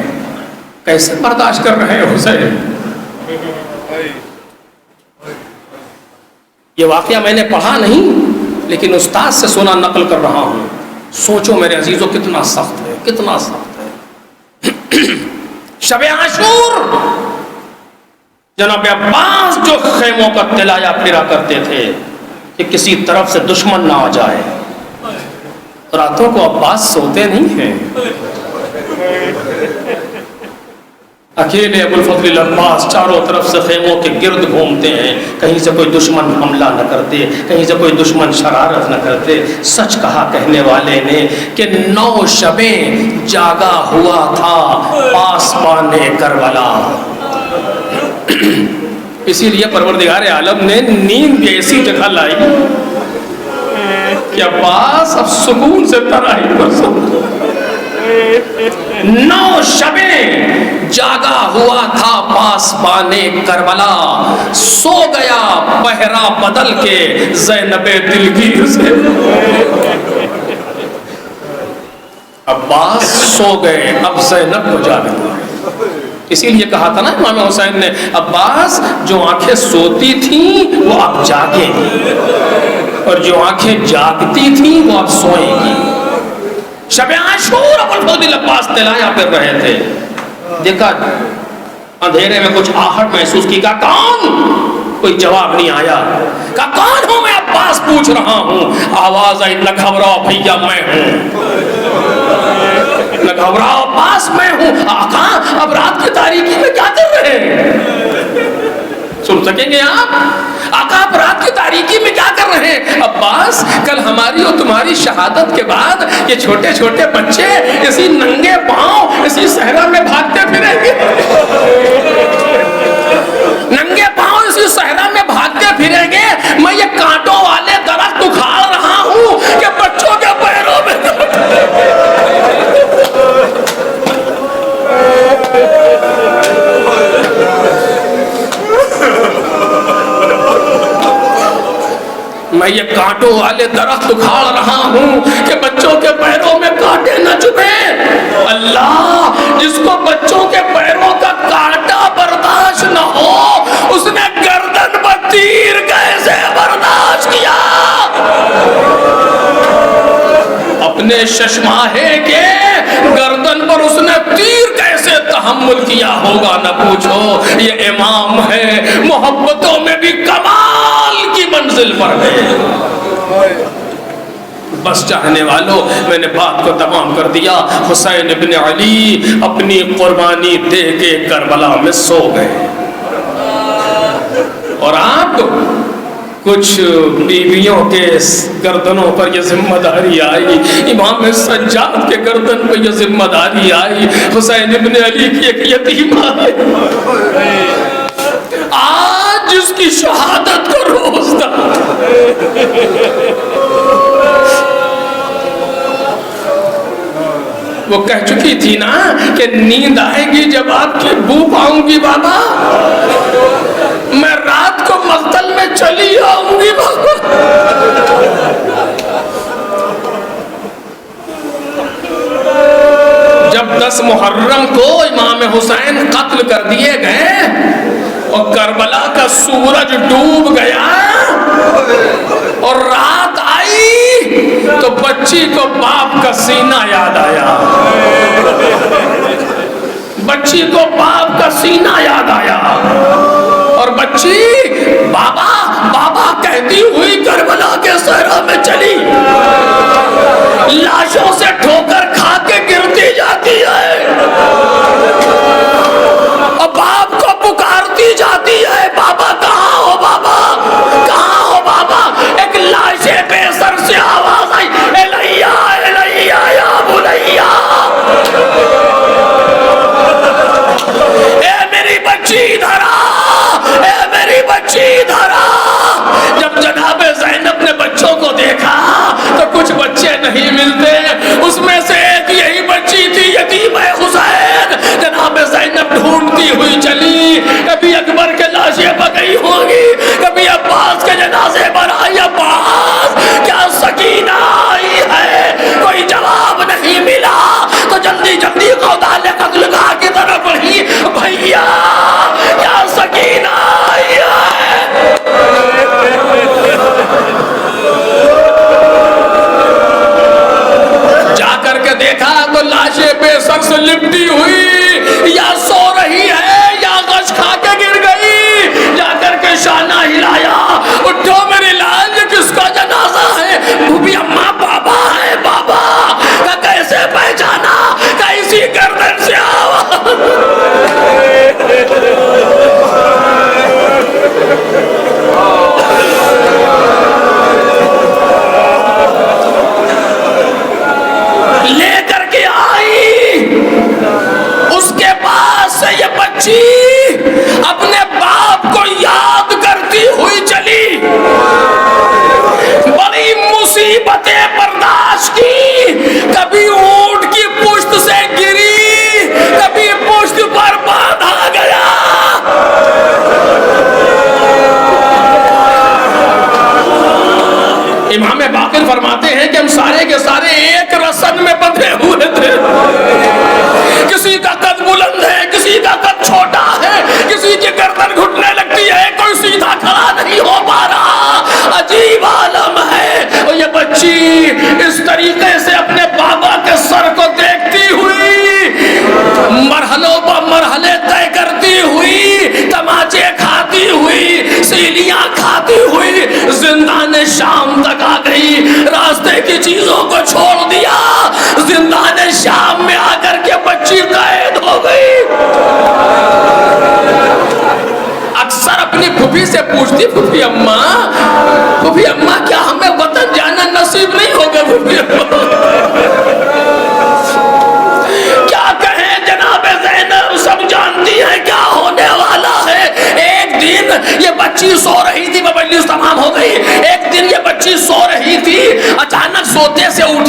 کیسے برداشت کر رہے ہیں حسین؟ یہ واقعہ میں نے پڑھا نہیں لیکن استاد سے سنا نقل کر رہا ہوں۔ سوچو میرے عزیزو کتنا سخت ہے، کتنا سخت ہے۔ شب عاشور جناب عباس جو خیموں کا تلایا پھرا کرتے تھے کہ کسی طرف سے دشمن نہ آ جائے، راتوں کو عباس سوتے نہیں ہیں، اکیلے ابو الفضل العباس چاروں طرف سے خیموں کے گرد گھومتے ہیں، کہیں سے کوئی دشمن حملہ نہ کرتے، کہیں سے کوئی دشمن شرارت نہ کرتے۔ سچ کہا کہنے والے نے کہ 9 شبیں جاگا ہوا تھا پاسبان کربلا۔ اسی لیے پروردگار عالم نے نیند بھی ایسی جگہ لائی کہ عباس اب سکون سے ترائی پر سو۔ 9 شبیں جاگا ہوا تھا پاسبانے کربلا، سو گیا پہرا بدل کے زینب دلگیر سے۔ عباس سو گئے، اب زینب کو جاگنا ہے۔ اسی لیے کہا تھا نا امام حسین نے، عباس جو آنکھیں سوتی تھیں وہ اب جاگیں گی، اور جو آنکھیں جاگتی تھیں وہ اب سوئیں گی۔ شب عاشور ابو الفضل عباس تلایا پھر رہے تھے، دیکھا اندھیرے میں کچھ آہٹ محسوس کی، کہا کون؟ کوئی جواب نہیں آیا، کہا کون ہوں؟ میں عباس پوچھ رہا ہوں۔ آواز آئی، نہ گھبراؤ بھیا میں ہوں، نہ گھبراؤ عباس میں ہوں۔ آقا اب رات کی تاریکی میں کیا کر رہے ہیں؟ سن سکیں گے آپ؟ آقا اب رات کی تاریکی میں کیا کر رہے ہیں؟ عباس کل ہماری اور تمہاری شہادت کے بعد یہ چھوٹے چھوٹے بچے اسی ننگے پاؤں اسی صحرا میں بھاگتے پھریں گے، ننگے پاؤں اسی صحرا میں بھاگتے پھریں گے۔ میں یہ کانٹوں والے درخت اکھاڑ رہا ہوں کہ بچوں کے پیروں میں میں یہ کانٹوں والے درخت اکھاڑ رہا ہوں کہ بچوں کے پیروں میں کانٹے نہ چبھیں۔ اللہ جس کو بچوں کے پیروں کا کانٹا برداشت نہ ہو، اس نے گردن پر تیر کیسے برداشت کیا؟ اپنے ششماہے کے گردن پر اس نے تیر کیسے تحمل کیا ہوگا؟ نہ پوچھو، یہ امام ہے، محبتوں میں بھی کمال کی منزل پر ہے۔ بس چاہنے والوں، میں نے بات کو تمام کر دیا۔ حسین ابن علی اپنی قربانی دے کے کربلا میں سو گئے، اور آپ کچھ بیویوں کے گردنوں پر یہ ذمہ داری آئی، امام سجاد کے گردن پر یہ ذمہ داری آئی، حسین ابن علی کی ایک یتیم آئی، آج جس کی شہادت کو روز تھا۔ وہ کہہ چکی تھی نا کہ نیند آئے گی جب آپ کی بو پاؤں گی بابا، میں رات کو مقتل میں چلی آؤں گی بابا۔ جب 10 محرم کو امام حسین قتل کر دیے گئے اور کربلا کا سورج ڈوب گیا اور رات آئی تو بچی کو باپ کا سینہ یاد آیا، بچی کو باپ کا سینہ یاد آیا، اور بچی بابا بابا کہتی ہوئی کربلا کے صحرا میں چلی، لاشوں سے ٹھوکر کھا کے گرتی جاتی ہے، اور باپ کو پکارتی جاتی ہے، بابا کہاں ہو بابا، کہاں ہو بابا؟ ایک لاش بے سر سے آواز آئی، الیہ الیہ یا بنیا، اے میری بچی ادھر آ، اے میری بچی ادھر آ۔ جب جناب زینب نے بچوں کو دیکھا تو کچھ بچے نہیں ملتے، اس میں سے ایک یہی بچی تھی، یتیم حسین۔ جناب زینب ڈھونڈتی ہوئی چلی، کبھی اکبر کے لاشیں پکئی ہوں گی، کبھی عباس کے جنازے پر آئی، عباس کیا سکینہ آئی ہے؟ کوئی جواب نہیں ملا تو جلدی جلدی قوتال قتلگاہ کی طرف بڑھی، بھیا کیا سکینہ آئی ہے؟ جا کر کے دیکھا تو لاشیں بے سر سے لپٹی ہوئی، یا سو رہی ہے یا غش کھا کے گر گئی۔ جا کر کے شانہ ہلایا، اٹھو میری لال، کس کا جنازہ ہے؟ بھوبی اماں بابا ہے بابا۔ کہ کیسے پہچانا؟ کہ اسی گردن سے آواز۔ لے کر کے آئی، اس آخر فرماتے ہیں کہ ہم سارے کے سارے ایک رسن میں بندھے ہوئے تھے. کسی کا قد بلند ہے, کسی کا قد چھوٹا ہے, کسی کی گردن گھٹنے لگتی ہے, کوئی سیدھا کھڑا نہیں ہو پا رہا. عجیب عالم ہے. اور یہ بچی اس طریقے سے اپنے بابا کے سر کو دیکھتی ہوئی, مرحلوں پر مرحلے طے کرتی ہوئی, تماچے کھاتی ہوئی, سیلیاں کھاتی ہوئی, زندان شام تک آ گئی. راستے کی چیزوں کو چھوڑ دیا, زندان شام میں آ کر کے بچی قید ہو گئی. اکثر اپنی پھوپھی سے پوچھتی, پھوپھی اماں کیا ہمیں وطن جانا نصیب نہیں ہوگا؟ پھوپھی اماں کیا کہیں جناب زینب, سب جانتی ہیں کیا ہونے والا ہے. ایک دن یہ بچی سو رہی تھی, مجلس تمام ہو گئی. ایک دن یہ بچی سو رہی تھی, اچانک سوتے سے اٹھی